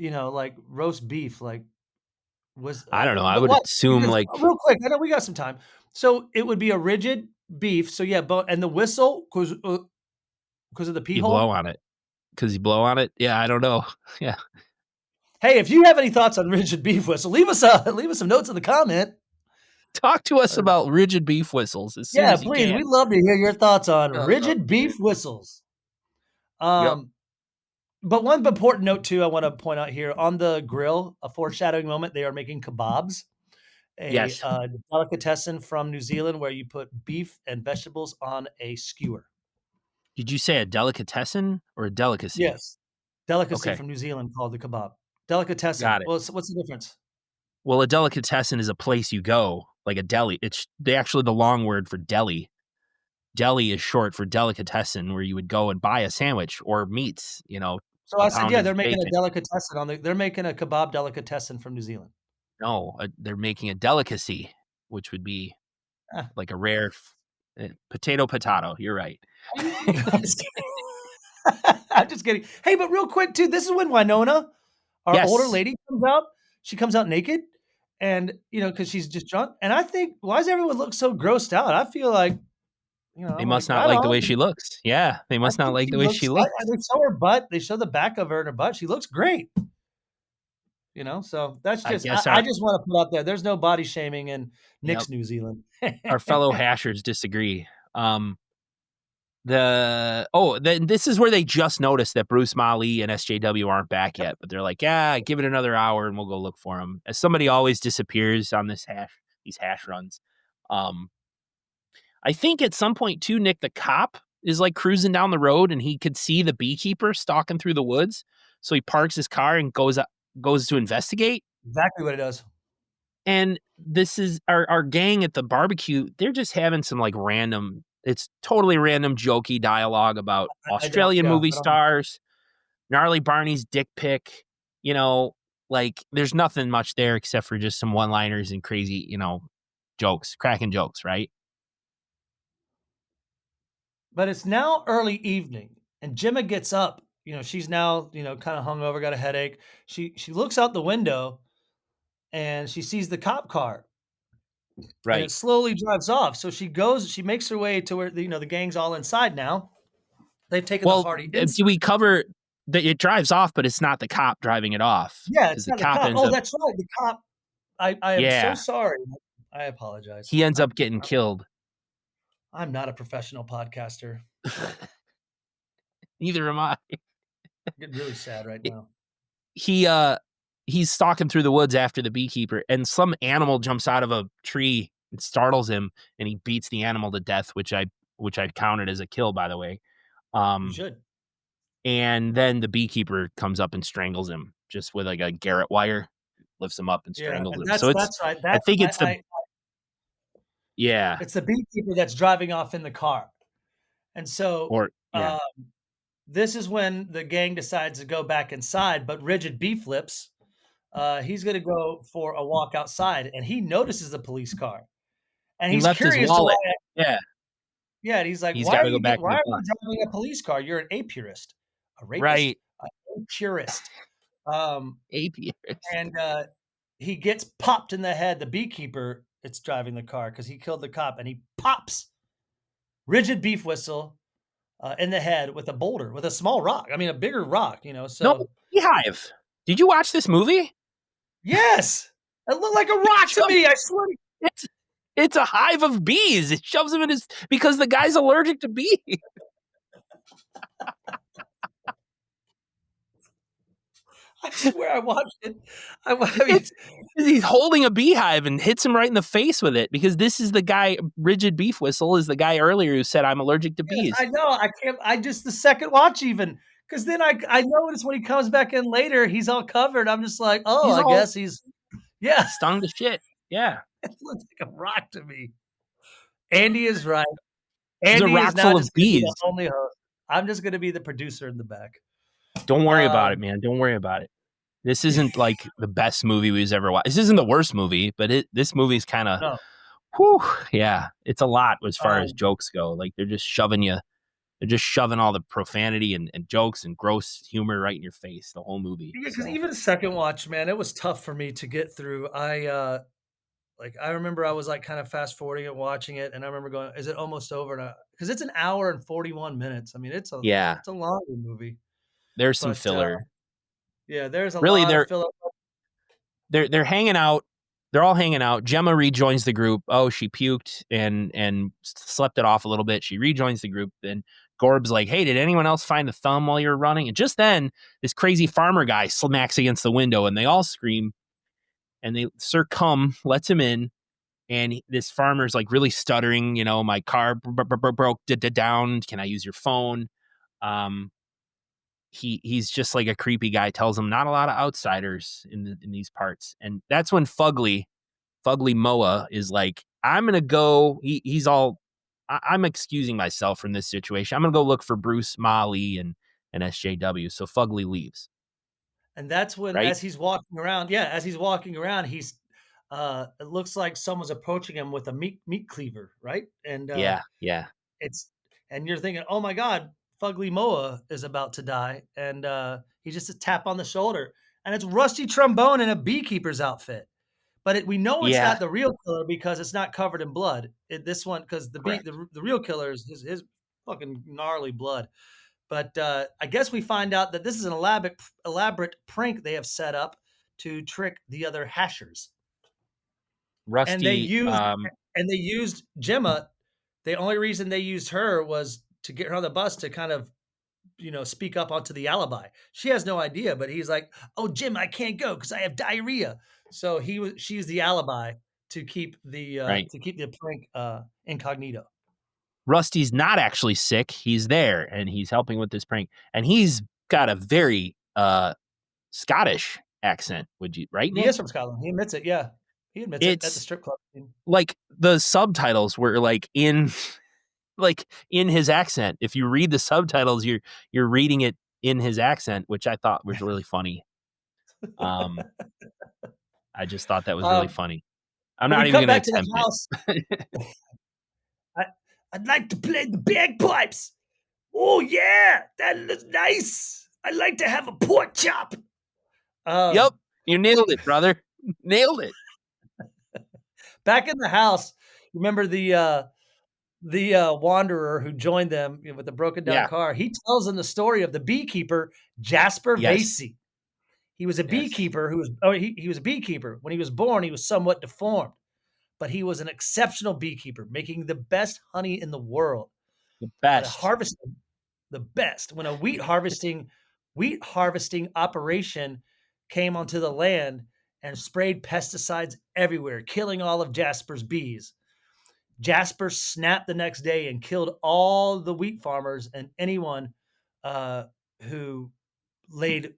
like roast beef, like was I don't know. I but would what? assume Because like real quick, I know we got some time. So it would be a rigid beef. So yeah, but and the whistle because of the pee you blow hole. on it because you blow on it. Yeah, I don't know. Yeah, Hey, if you have any thoughts on rigid beef whistle, leave us some notes in the comment. talk to us Uh, about rigid beef whistles as soon yeah, as you please. can. We'd love to hear your thoughts on Oh, rigid beef whistles. yep. Um, but one important note too, I want to point out here on the grill, a foreshadowing moment. They are making kebabs, a Yes. delicatessen from New Zealand, where you put beef and vegetables on a skewer. Did you say a delicatessen or a delicacy? Yes, delicacy Okay, from New Zealand called the kebab. Delicatessen. got it. Well, what's the difference? Well, a delicatessen is a place you go, like a deli. It's actually the long word for deli. Deli is short for delicatessen, where you would go and buy a sandwich or meats, So a I said, pound yeah, of they're making a bacon. delicatessen they're making a kebab delicatessen from New Zealand. No, they're making a delicacy, which would be Ah, like a rare potato. You're right. I'm just kidding. I'm just kidding. Hey, but real quick too, this is when Winona, our older Yes, lady, comes out. She comes out naked, and because she's just drunk. And I think, why does everyone look so grossed out? I feel like, they I'm like, must not right like the on. way she looks. Yeah, they I must not think like she the way she looks. looks. They show her butt. They show the back of her and her butt. She looks great. So that's I just. guess I just want to put out there. There's no body shaming in yep, Nick's New Zealand. our fellow hashers disagree. This is where they just noticed that Bruce Mali and SJW aren't back yet, but they're like, yeah, give it another hour and we'll go look for them. As somebody always disappears on these hash runs. Um, I think at some point too, Nick, the cop is like cruising down the road and he could see the beekeeper stalking through the woods. So he parks his car and goes to investigate. Exactly what it does. And this is our gang at the barbecue. They're just having some like it's totally random, jokey dialogue about I don't. Australian Yeah, movie I don't. stars, gnarly Barney's dick pic. You know, like there's nothing much there except for just some one liners and crazy, jokes, cracking jokes, right? But it's now early evening, and Gemma gets up. She's now kind of hungover, got a headache. She looks out the window and she sees the cop car, and it Right. slowly drives off. So she goes. She makes her way to where the gang's all inside now. They've taken the Well, party do inside. we cover that it drives off, but it's not the cop driving it off Yeah, because it's the not the cop cop. ends Oh, up, that's right, the cop. I am so yeah, sorry. I apologize. he ends up getting killed. I'm not a professional podcaster. Neither am I. I'm getting really sad right now. he he's stalking through the woods after the beekeeper and some animal jumps out of a tree and startles him and he beats the animal to death, which I counted as a kill, by the way. You um should. and then the beekeeper comes up and strangles him just with like a garrote wire, lifts him up and Yeah, strangles and him. So that's right. I That's think it's the, yeah, it's the beekeeper that's driving off in the car. And so, or yeah, uh, this is when the gang decides to go back inside, but Rigid B flips. He's gonna go for a walk outside, and he notices the police car, and he he's left his curious to why. wallet. Yeah, Yeah, and he's like, he's "Why got are to go you back to why the are you bus. driving a police car? You're an apurist, a rapist, Right. a purist." Um, APS. and he gets popped in the head. The beekeeper, it's driving the car because he killed the cop, and he pops Rigid Beef Whistle in the head with a boulder, with a small rock. I mean, a bigger rock, you know. No, So beehive. Did you watch this movie? yes, it looked like a He rock to shoves, me. I swear. it's it's a hive of bees. It shoves him in his because the guy's allergic to bees. I swear I watched it. I mean, It's he's holding a beehive and hits him right in the face with it because this is the guy. Rigid Beef Whistle is the guy earlier who said I'm allergic to yes, bees. I know. I can't. I just the second watch even because then I noticed when he comes back in later, he's all covered. I'm just like, oh, He's I all guess he's yeah. stung to shit. Yeah, It looks like a rock to me. Andy is right. he's a Andy is rock now full just of going to be the bees. only host. I'm just going to be the producer in the back. Don't worry about it, Um, man. Don't worry about it. This isn't like the best movie we've ever watched. This isn't the worst movie, but this movie's kind of, no. whew, yeah, it's a lot as far as Um, jokes go. Like they're just shoving you, they're just shoving all the profanity and jokes and gross humor right in your face the whole movie. yeah, because So even the second watch, man, it was tough for me to get through. I remember I was like kind of fast forwarding it, watching it, and I remember going, "Is it almost over?" And because it's an hour and 41 minutes. I mean, yeah, it's a longer movie, there's some but filler. yeah, there's a Really, lot of filler. they're hanging out. They're all hanging out. Gemma rejoins the group. Oh, she puked and slept it off a little bit. She rejoins the group. Then Gorb's like, "Hey, did anyone else find the thumb while you were running?" And just then, this crazy farmer guy smacks against the window, and they all scream. And Sir Cum lets him in, and this farmer's like really stuttering. You know, my car broke down. Can I use your phone? Um, he's just like a creepy guy. Tells him not a lot of outsiders in these parts, and that's when Fugly Moa is like, I'm gonna go. He's all, I'm excusing myself from this situation. I'm gonna go look for Bruce, Molly, and SJW. So Fugly leaves, And that's when, right? as he's walking around, yeah, as he's walking around, it looks like someone's approaching him with a meat cleaver, right? And Yeah, yeah, it's and you're thinking, oh my God, Fugly Moa is about to die, and he just a tap on the shoulder, and it's Rusty Trombone in a beekeeper's outfit. But we know it's yeah. not the real killer because it's not covered in blood. This one, because Correct. the real killer is his fucking gnarly blood. But I guess we find out that this is an elaborate prank they have set up to trick the other hashers, and Rusty. they used Gemma. The only reason they used her was to get her on the bus to kind of speak up onto the alibi. She has no idea, but he's like, "Oh, Jim, I can't go because I have diarrhea." So she's the alibi Right. to keep the prank incognito. Rusty's not actually sick. He's there and he's helping with this prank, and he's got a very Scottish accent. Would you right, He is Nick? from Scotland. He admits it. Yeah, he admits it at the It's strip club scene. like the subtitles were like in like in his accent. If you read the subtitles, you're reading it in his accent, which I thought was really funny. Um, I just thought that was really um, funny. I'm but we not even come going to back to the attempt house. it. I, I'd like to play the bagpipes. Oh yeah, that looks nice. I'd like to have a pork chop. Yep, Um, you nailed it, brother. Nailed it. Back in the house, remember the wanderer who joined them with the broken down Yeah. car? He tells them the story of the beekeeper Jasper Yes. Vasey. He was a Yes. beekeeper who was oh, he was a beekeeper. When he was born, he was somewhat deformed, but he was an exceptional beekeeper, making the best honey in the world. The But best. harvesting the best when a wheat harvesting operation came onto the land and sprayed pesticides everywhere, killing all of Jasper's bees. Jasper snapped the next day and killed all the wheat farmers and anyone uh, who laid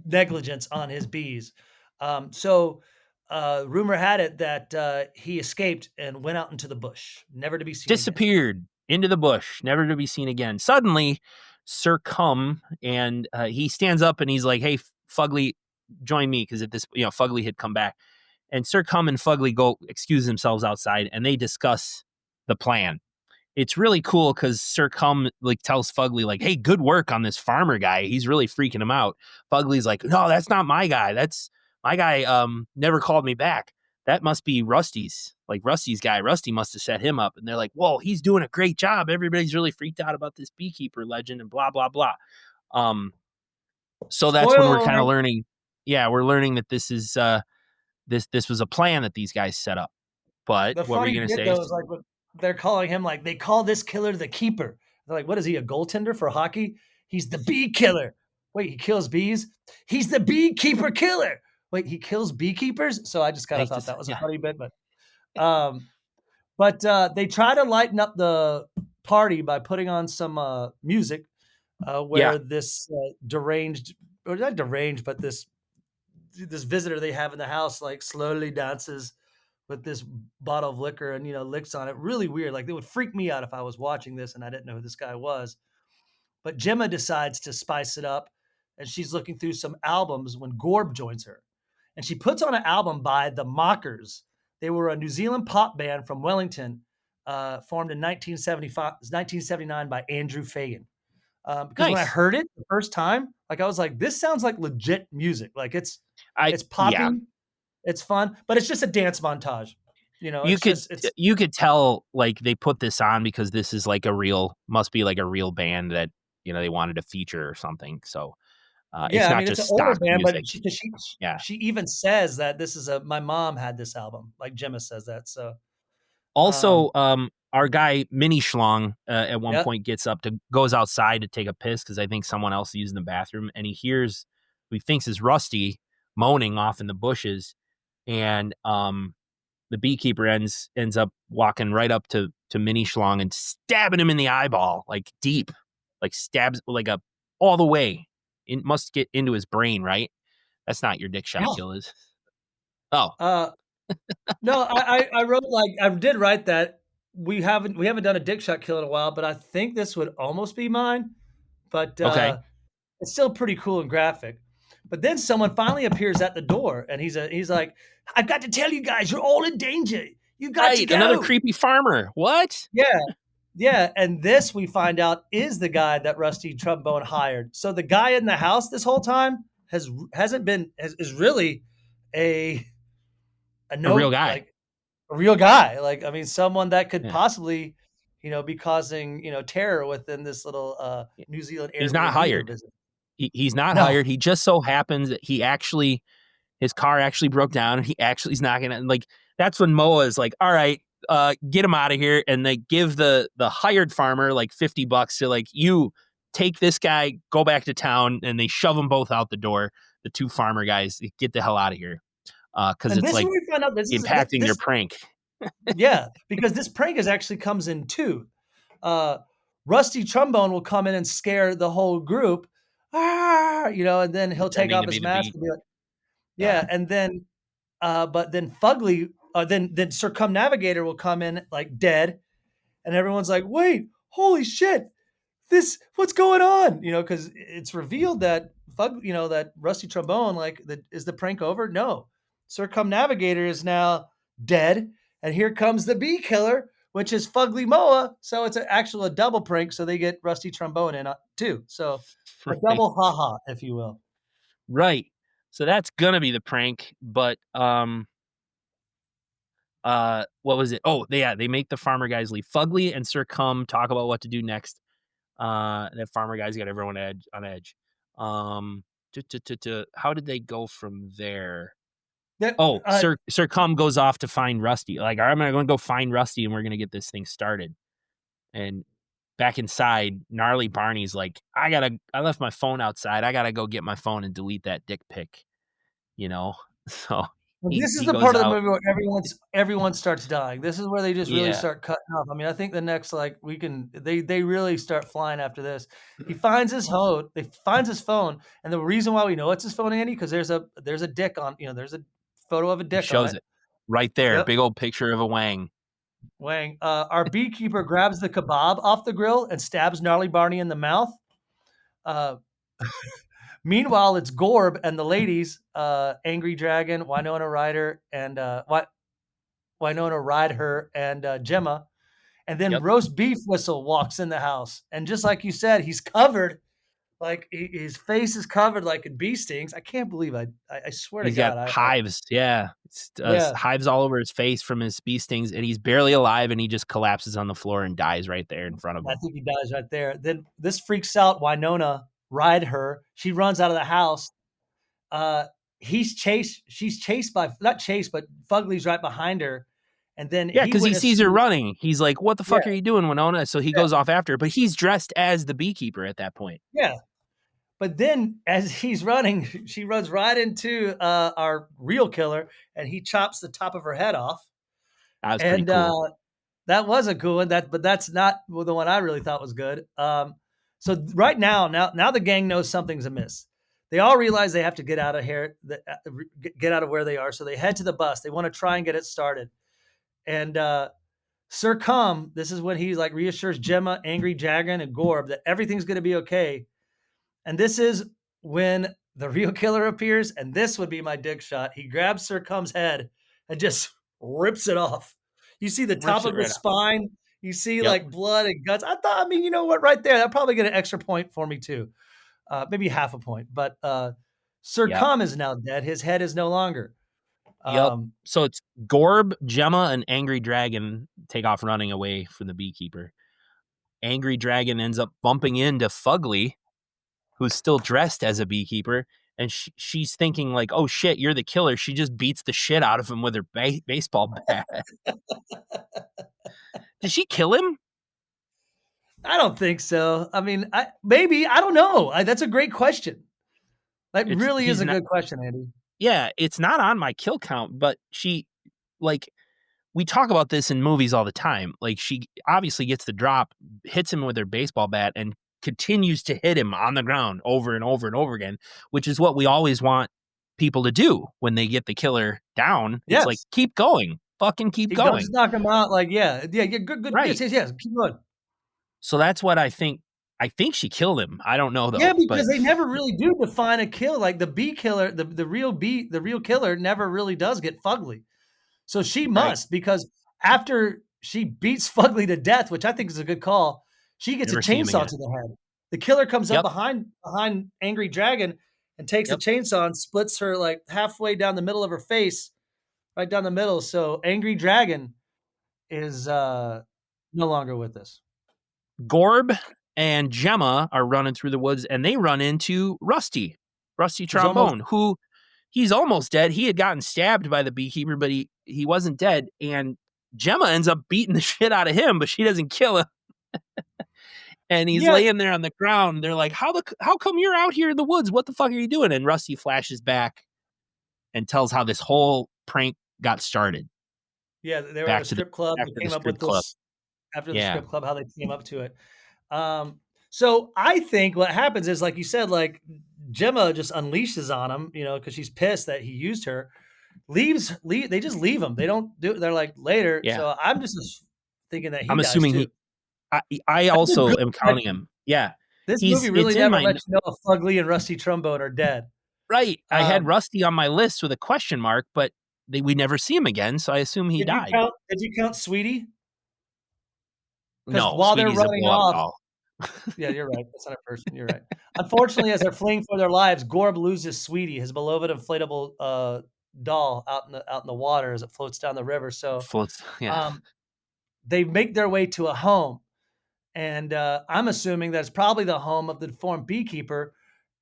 negligence on his bees. Rumor had it that he escaped and went out into the bush, never to be seen again. Disappeared into the bush, never to be seen again. Suddenly, Sir Cum and he stands up and he's like, "Hey, Fugly, join me," because at this, Fugly had come back, and Sir Cum and Fugly go excuse themselves outside and they discuss the plan. It's really cool because Sir Cum like tells Fugly like, "Hey, good work on this farmer guy. He's really freaking him out." Fugly's like, "No, that's not my guy. That's My guy never called me back. That must be Rusty's, like Rusty's guy. Rusty must have set him up." And they're like, "Whoa, he's doing a great job. Everybody's really freaked out about this beekeeper legend and blah blah blah." Um, so that's when we're Spoiler kind of alert. learning. Yeah, we're learning that this is this was a plan that these guys set up. But The what were you funny gonna bit say? though is like what they're calling him, like they call this killer the keeper. They're like, what is he, a goaltender for hockey? He's the bee killer. Wait, he kills bees? He's the beekeeper killer. Wait, he kills beekeepers? So I just kind They of thought just that was a yeah, funny bit, um, but they try to lighten up the party by putting on some music yeah, where this deranged, or not deranged, but this visitor they have in the house like slowly dances with this bottle of liquor and licks on it. Really weird. Like it would freak me out if I was watching this and I didn't know who this guy was. But Gemma decides to spice it up, and she's looking through some albums when Gorb joins her, and she puts on an album by the Mockers. They were a New Zealand pop band from Wellington, formed in 1975, 1979 by Andrew Fagan. Because when I nice. heard it the first time, like I was like, this sounds like legit music. Like I it's yeah, popping, it's fun, but it's just a dance montage. you It's could just it's you could tell like they put this on because this is like a real must be like a real band that they wanted to feature or something. So it's yeah. I not mean, it's just an older stock band, but music. Yeah. she even says that this is a my mom had this album. Like Gemma says that. So Also, um, our guy Mini Schlong at one yeah. point gets up to goes outside to take a piss because I think someone else is using the bathroom, and he hears who he thinks is Rusty moaning off in the bushes, and the beekeeper ends up walking right up to Mini Schlong and stabbing him in the eyeball, like deep, like stabs like a all the way. It must get into his brain, right? That's not your dick shot Yeah. kill, is? Oh, Uh, no, I wrote like I did write that we haven't done a dick shot kill in a while, but I think this would almost be mine. But okay. it's still pretty cool and graphic. But then someone finally appears at the door, and he's like, "I've got to tell you guys, you're all in danger. You got to Right, another go." creepy farmer. What? Yeah, yeah. And this we find out is the guy that Rusty Trombone hired. So the guy in the house this whole time hasn't been is really a a A real no guy. like a real guy. Like I mean, someone that could Yeah. possibly be causing terror within this little New Zealand He's not Airbnb they're hired. visiting. He's not No, hired. He just so happens that his car actually broke down and he actually is not gonna like that's when Moa is like, all right, get him out of here. And they give the hired farmer like $50 to like you take this guy, go back to town, and they shove them both out the door. The two farmer guys get the hell out of here. Because and it's this is like where we find out this is impacting their this prank. yeah, because this prank is actually comes in two. Uh, Rusty Trombone will come in and scare the whole group, and then he'll take Pretending off to be his the mask bee. and be like, Yeah. yeah, and then, but then Fugly, then Circumnavigator will come in like dead, and everyone's like, wait, holy shit, this what's going on? Because it's revealed that that Rusty Trombone, like, is the prank over? No, Circumnavigator is now dead, and here comes the bee killer, which is Fugly Moa. So it's actual a double prank. So they get Rusty Trombone in too. So a Right. double haha, if you will. Right. So that's gonna be the prank, but what was it? Oh, they make the farmer guys leave. Fugly and Sir Cum talk about what to do next. That farmer guy's got everyone on edge. Um, how did they go from there? That Oh, Sir Cum goes off to find Rusty. Like, all right, I'm gonna go find Rusty, and we're gonna get this thing started. And back inside, gnarly Barney's like, I left my phone outside. I gotta go get my phone and delete that dick pic. You know, so Well, he this is he the goes part of the out. movie where everyone starts dying. This is where they just really Yeah, start cutting off. I mean, I think the next like we can they really start flying after this. He finds his phone. They finds his phone, and the reason why we know it's his phone, Andy, because there's a dick on there's a photo of a he dick on shows it. it right there. Yep, Big old picture of a wang. Wang. Our beekeeper grabs the kebab off the grill and stabs gnarly Barney in the mouth. Uh, Meanwhile, it's Gorb and the ladies, Angry Dragon, Winona Ryder, and Winona Ryder and Gemma. And then Yep. roast beef whistle walks in the house. And just like you said, he's covered Like his face is covered like in bee stings. I can't believe I swear to He's got God, I hives. Yeah. It's, yeah, hives all over his face from his bee stings, and he's barely alive, and he just collapses on the floor and dies right there in front of I him. think he dies right there. Then this freaks out Winona, ride her. She runs out of the house. Uh, she's chased by, not chased, but Fugly's right behind her. And then Yeah, he because he sees her assumes, running. He's like, "What the yeah, fuck are you doing, Winona?" So he yeah, goes off after her, but he's dressed as the beekeeper at that point. yeah. But then as he's running, she runs right into our real killer and he chops the top of her head off. That was pretty And cool. that was a cool one. But that's not the one I really thought was good. So right now the gang knows something's amiss. They all realize they have to get out of here, get out of where they are. So they head to the bus. They want to try and get it started. And Sir Cum, this is when he like reassures Gemma, Angry Dragon, and Gorb that everything's going to be okay. And this is when the real killer appears. And this would be my dick shot. He grabs Sir Cum's head and just rips it off. You see the top Rips it of the right off. spine. You see Yep. like blood and guts. I mean, you know what? Right there, that probably get an extra point for me too. Maybe half a point. But Sir Yep. Cum is now dead. His head is no longer. Yep. Um, So it's Gorb, Gemma, and Angry Dragon take off running away from the beekeeper. Angry Dragon ends up bumping into Fugly, who's still dressed as a beekeeper, and she's thinking like, "Oh shit, you're the killer." She just beats the shit out of him with her baseball bat. Did she kill him? I don't think so. I mean, maybe I don't know. That's a great question. That It's really is he's a not. good question, Andy. Yeah, it's not on my kill count, but she like we talk about this in movies all the time. Like she obviously gets the drop, hits him with her baseball bat, and continues to hit him on the ground over and over and over again, which is what we always want people to do when they get the killer down. It's like Yes, keep going, fucking keep he don't just going, knock him out. Like yeah, good. Yes, right? yes, yes. Keep going. So that's what I think. I think she killed him. I don't know Yeah, though, but because they never really do define a kill. Like the bee killer, the real killer never really does get Fugly. So she right, must, because after she beats Fugly to death, which I think is a good call, she gets a never see him chainsaw again. to the head. The killer comes up Yep, behind Angry Dragon and takes a yep. chainsaw and splits her like halfway down the middle of her face, right down the middle. So Angry Dragon is no longer with us. Gorb and Gemma are running through the woods, and they run into Rusty Who's almost Trombone, who he's almost dead. He had gotten stabbed by the beekeeper, but he wasn't dead. And Gemma ends up beating the shit out of him, but she doesn't kill him. And he's yeah, laying there on the ground. They're like, how come you're out here in the woods? What the fuck are you doing?" And Rusty flashes back and tells how this whole prank got started. yeah, they were at Back a to the strip club. They back to the came up strip with club. this after the Yeah. strip club, how they came up to it. So I think what happens is, like you said, like Gemma just unleashes on him, because she's pissed that he used her. They just leave him. They don't do. They're like later. Yeah. So I'm just thinking that he I'm dies assuming too. I That's a also good am counting question. him. Yeah. This movie really It's in never my lets you know if Fugly and Rusty Trombone are dead. right. I had Um, Rusty on my list with a question mark, but we never see him again, so I assume he died. Did you count Sweetie? Because No, while they're Sweetie's a running blow up off, doll. yeah, you're right. That's not a person. You're right. Unfortunately, as they're fleeing for their lives, Gorb loses Sweetie, his beloved inflatable doll, out in the water as it floats down the river. So Floats, yeah. um, they make their way to a home, and I'm assuming that's probably the home of the deformed beekeeper.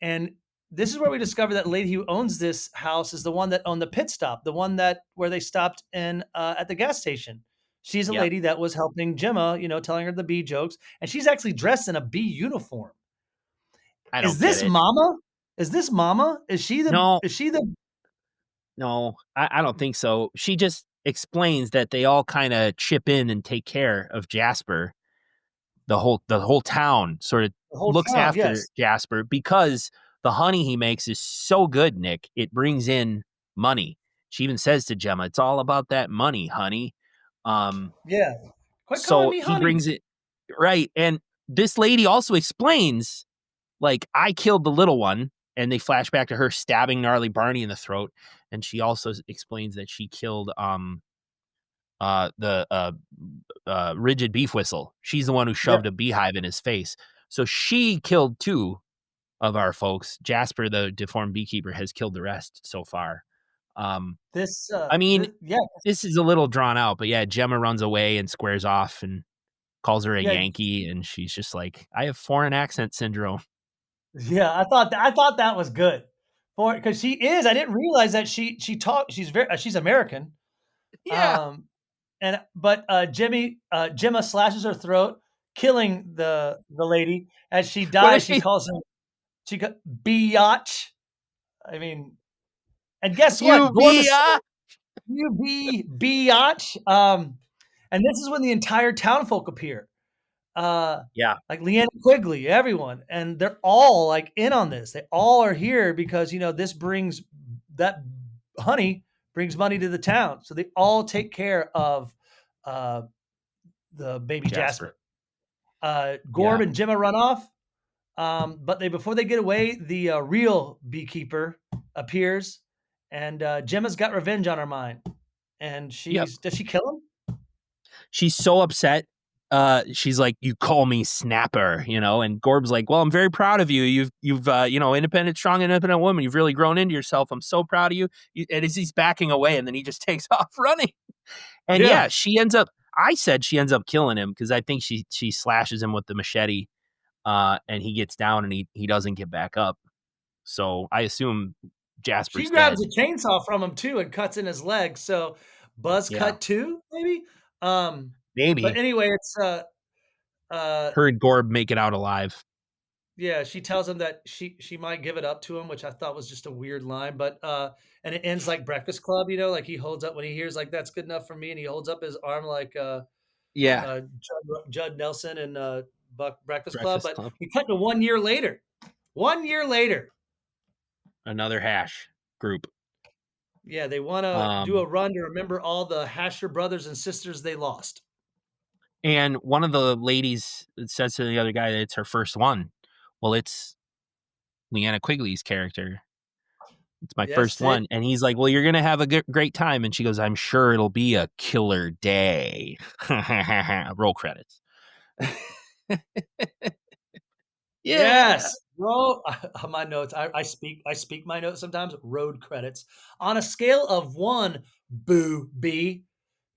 And this is where we discover that lady who owns this house is the one that owned the pit stop, the one that where they stopped in at the gas station. She's a Yep. lady that was helping Gemma, telling her the bee jokes, and she's actually dressed in a bee uniform. I Is don't get this it. Mama? Is this Mama? Is she the? No, Is she the? no, I don't think so. She just explains that they all kind of chip in and take care of Jasper. The whole town sort of The whole looks town? after Yes. Jasper because the honey he makes is so good, Nick. It brings in money. She even says to Gemma, "It's all about that money, honey." Um, Yeah. Quit calling so me he honey. brings it right, and this lady also explains, like, "I killed the little one," and they flash back to her stabbing gnarly Barney in the throat, and she also explains that she killed the rigid beef whistle. She's the one who Yeah. shoved a beehive in his face. So she killed too. of our folks. Jasper, the deformed beekeeper, has killed the rest so far. Um, I mean, Yeah, this is a little drawn out, but yeah, Gemma runs away and squares off and calls her a yeah, Yankee, and she's just like, "I have foreign accent syndrome." yeah. I thought that was good for because she is. I didn't realize that she talked. She's very. She's American. Yeah. Um, and but Gemma slashes her throat, killing the lady. As she What dies, is she she? calls him she got biatch. I mean, and guess what? You Gorb be is you be biatch. And this is when the entire townfolk appear. Uh, Yeah, like Leanna Quigley, everyone, and they're all like in on this. They all are here because this brings that honey brings money to the town, so they all take care of uh, the baby Jasper. Jasper. Yeah. Gorb and Gemma run off, but they before they get away, the real beekeeper appears, and Gemma's got revenge on her mind, and Yep. does she kill him? She's so upset. She's like, "You call me Snapper," and Gorb's like, "Well, I'm very proud of you. You've independent, strong, independent woman. You've really grown into yourself. I'm so proud of you." And as he's backing away, and then he just takes off running. And Yeah, yeah, she ends up. I said she ends up killing him because I think she slashes him with the machete, and he gets down and he doesn't get back up. So I assume she Jasper's grabs dead. a chainsaw from him too and cuts in his leg. So buzz Yeah, cut too, maybe. Um, but maybe anyway, it's uh, her and Gorb make it out alive. yeah. She tells him that she might give it up to him, which I thought was just a weird line. But and it ends like Breakfast Club, like he holds up when he hears like that's good enough for me, and he holds up his arm like Yeah, Judd Nelson and Buck Breakfast Club. Breakfast But Club. we cut to 1 year later. 1 year later, Another hash group. yeah, they want to do Um, a run to remember all the Hasher brothers and sisters they lost. and one of the ladies says to the other guy that it's her first one. Well, it's Leanna Quigley's character. It's my first Yes, it. one. And he's like, "Well, you're going to have a great time." And she goes, "I'm sure it'll be a killer day." Roll credits. Yeah. Yes, bro. My notes. I speak my notes sometimes. Road credits on a scale of one boo bee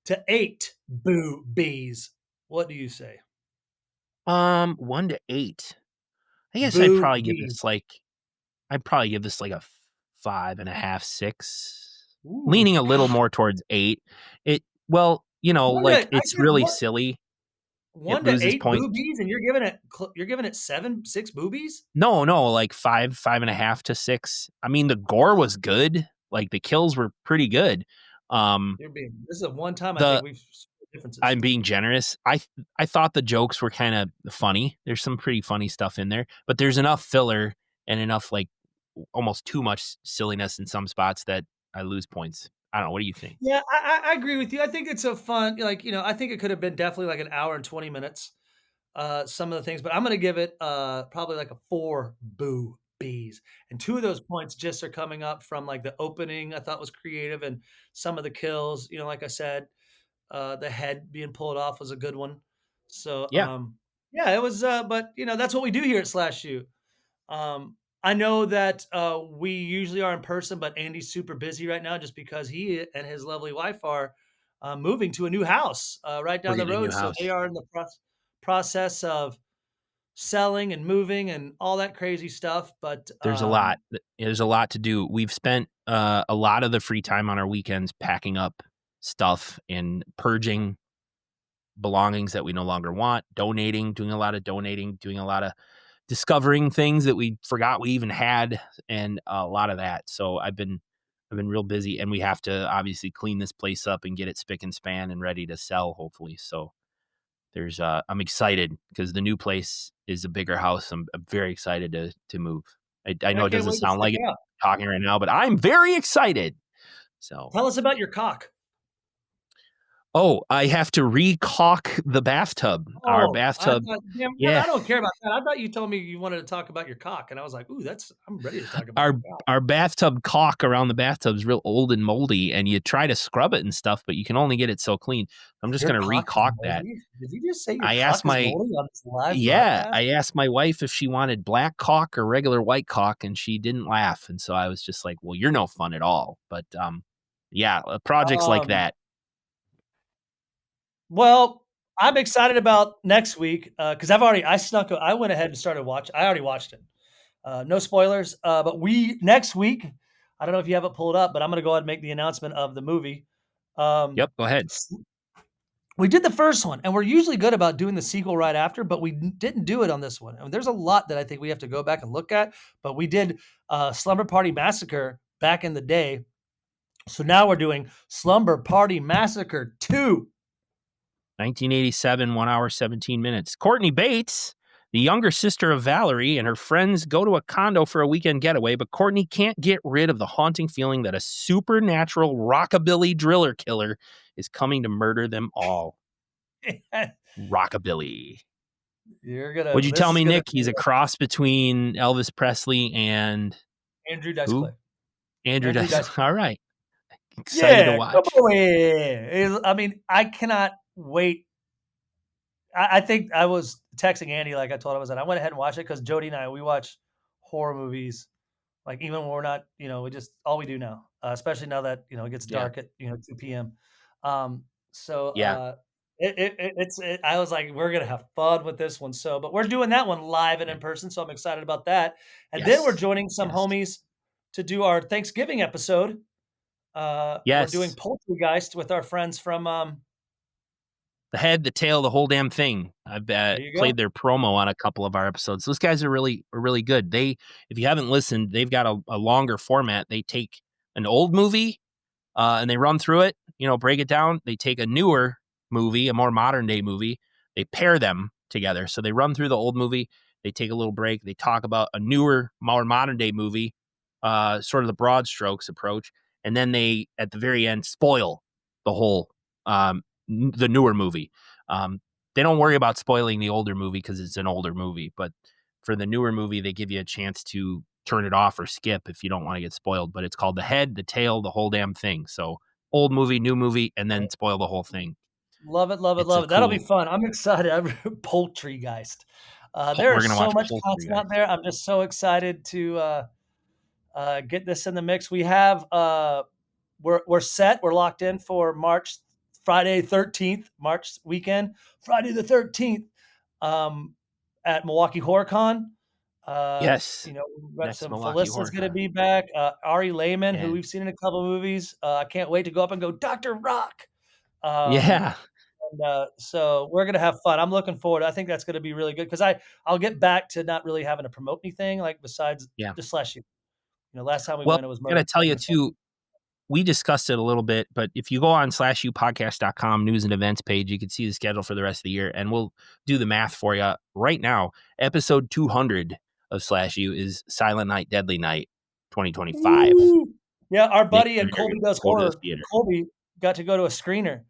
to eight boo bees. What do you say? 1 to 8. I guess Boo bees. I'd probably give this like a 5.5, 6, Ooh, leaning a little God. more towards 8. Like I it's give really silly. It one to loses eight points. boobies, and you're giving it seven, six boobies. No, like 5, 5.5 to 6. I mean, the gore was good. Like the kills were pretty good. Um, You're being. This is the one time I think the we've split differences. I'm being generous. I thought the jokes were kind of funny. There's some pretty funny stuff in there, but there's enough filler and enough like almost too much silliness in some spots that I lose points. I don't know. What do you think? Yeah, I agree with you. I think it's a fun, I think it could have been definitely like an hour and 20 minutes. Some of the things, but I'm gonna give it probably like a four boo bees. And two of those points just are coming up from like the opening I thought was creative and some of the kills, like I said, the head being pulled off was a good one. So Yeah, yeah, it was but that's what we do here at SlashU. I know that we usually are in person, but Andy's super busy right now just because he and his lovely wife are moving to a new house right we're down the getting a new road. So they house. are in the process of selling and moving and all that crazy stuff. But There's a lot. There's a lot to do. We've spent a lot of the free time on our weekends packing up stuff and purging belongings that we no longer want, donating, doing a lot of donating, doing a lot of discovering things that we forgot we even had, and a lot of that. So I've been real busy, and we have to obviously clean this place up and get it spick and span and ready to sell, hopefully. So I'm excited because the new place is a bigger house. I'm very excited to move. I I know it can't doesn't wait to sound check like it it out. talking right now, but I'm very excited. So Tell us about your cock. Oh, I have to re-caulk the bathtub. Our Oh, I bathtub, thought damn, yeah. I don't care about that. I thought you told me you wanted to talk about your cock, and I was like, "Ooh, that's I'm ready to talk about Our my cock." our bathtub caulk around the bathtub is real old and moldy, and you try to scrub it and stuff, but you can only get it so clean. I'm just Your gonna cock is re-caulk that. moldy? Did you just say your I asked cock is my moldy on this live Yeah, broadcast? I asked my wife if she wanted black caulk or regular white caulk, and she didn't laugh, and so I was just like, "Well, you're no fun at all." But, yeah, projects like Um, that. well, I'm excited about next week, because I went ahead and started watch I already watched it. No spoilers, but we next week, I don't know if you have it pulled up, but I'm gonna go ahead and make the announcement of the movie. Um, Yep, go ahead. we did the first one, and we're usually good about doing the sequel right after, but we didn't do it on this one. And there's a lot that I think we have to go back and look at, but we did Slumber Party Massacre back in the day. So now we're doing Slumber Party Massacre 2. 1987, 1 hour, 17 minutes. Courtney Bates, the younger sister of Valerie, and her friends go to a condo for a weekend getaway, but Courtney can't get rid of the haunting feeling that a supernatural rockabilly driller killer is coming to murder them all. Rockabilly. Would you This tell is me, gonna Nick? He's a cross between Elvis Presley and Andrew Dice who? Clay. Andrew Andrew Dice. Dice Clay. All right. Excited to Yeah, come watch. on in. I mean, I cannot wait. I think I was texting Andy like I told him, I was like, I went ahead and watched it because Jody and I, we watch horror movies, like, even when we're not, we just all we do now, especially now that, it gets Yeah. dark at, 2 PM. Um, so, Yeah. I was like, "We're gonna have fun with this one." So but we're doing that one live and Yeah. in person, so I'm excited about that. And then we're Yes. joining some Yes. homies to do our Thanksgiving episode. We're doing Yes. Poultrygeist with our friends from, The head, the tail, the whole damn thing. I've there you played go. their promo on a couple of our episodes. Those guys are really good. If you haven't listened, they've got a longer format. They take an old movie and they run through it, break it down. They take a newer movie, a more modern day movie, they pair them together. So they run through the old movie, they take a little break, they talk about a newer, more modern day movie, sort of the broad strokes approach, and then they at the very end spoil the whole the newer movie. They don't worry about spoiling the older movie because it's an older movie, but for the newer movie, they give you a chance to turn it off or skip if you don't want to get spoiled. But it's called the head, the tail, the whole damn thing. So old movie, new movie, and then spoil the whole thing. Love it, love it, It's a love it. That'll be cool. fun. I'm excited. Poultrygeist. There We're is gonna so watch much content out Poltergeist. there. I'm just so excited to get this in the mix. We have we're set. We're locked in for Friday 13th, March weekend, Friday the 13th, at Milwaukee HorrorCon. Yes, We've got next some Milwaukee Felicia's Horror going to Con. be back. Ari Lehman, who Yeah, we've seen in a couple movies. I can't wait to go up and go, Dr. Rock. Um, yeah, so we're gonna have fun. I'm looking forward. I think that's gonna be really good because I'll get back to not really having to promote anything like besides yeah. the SlashU. Last time we Well, went, it was I gotta mostly tell you the fun. too. We discussed it a little bit, but if you go on slashupodcast.com news and events page, you can see the schedule for the rest of the year, and we'll do the math for you right now. Episode 200 of Slash U is Silent Night, Deadly Night, 2025. Woo! Yeah, our Nick buddy and and I are Colby gonna does go to the horror. theater. Colby got to go to a screener,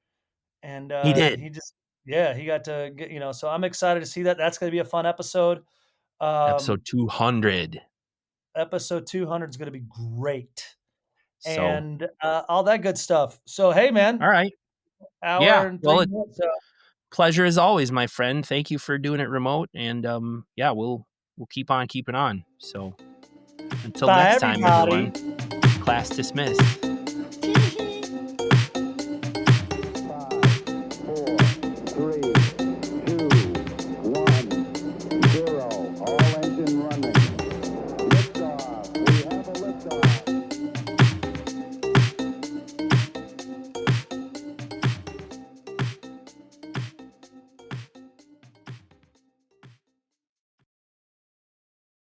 and He did. he got to get. So I'm excited to see that. That's gonna be a fun episode. Episode Um, 200. episode 200 is gonna be great, So, and all that good stuff. So hey, all man, right. hour Yeah. and Well, 3 minutes. pleasure as always, my friend. Thank you for doing it remote, and yeah, we'll keep on keeping on. So, until Bye, next time, everybody. everyone. Class dismissed.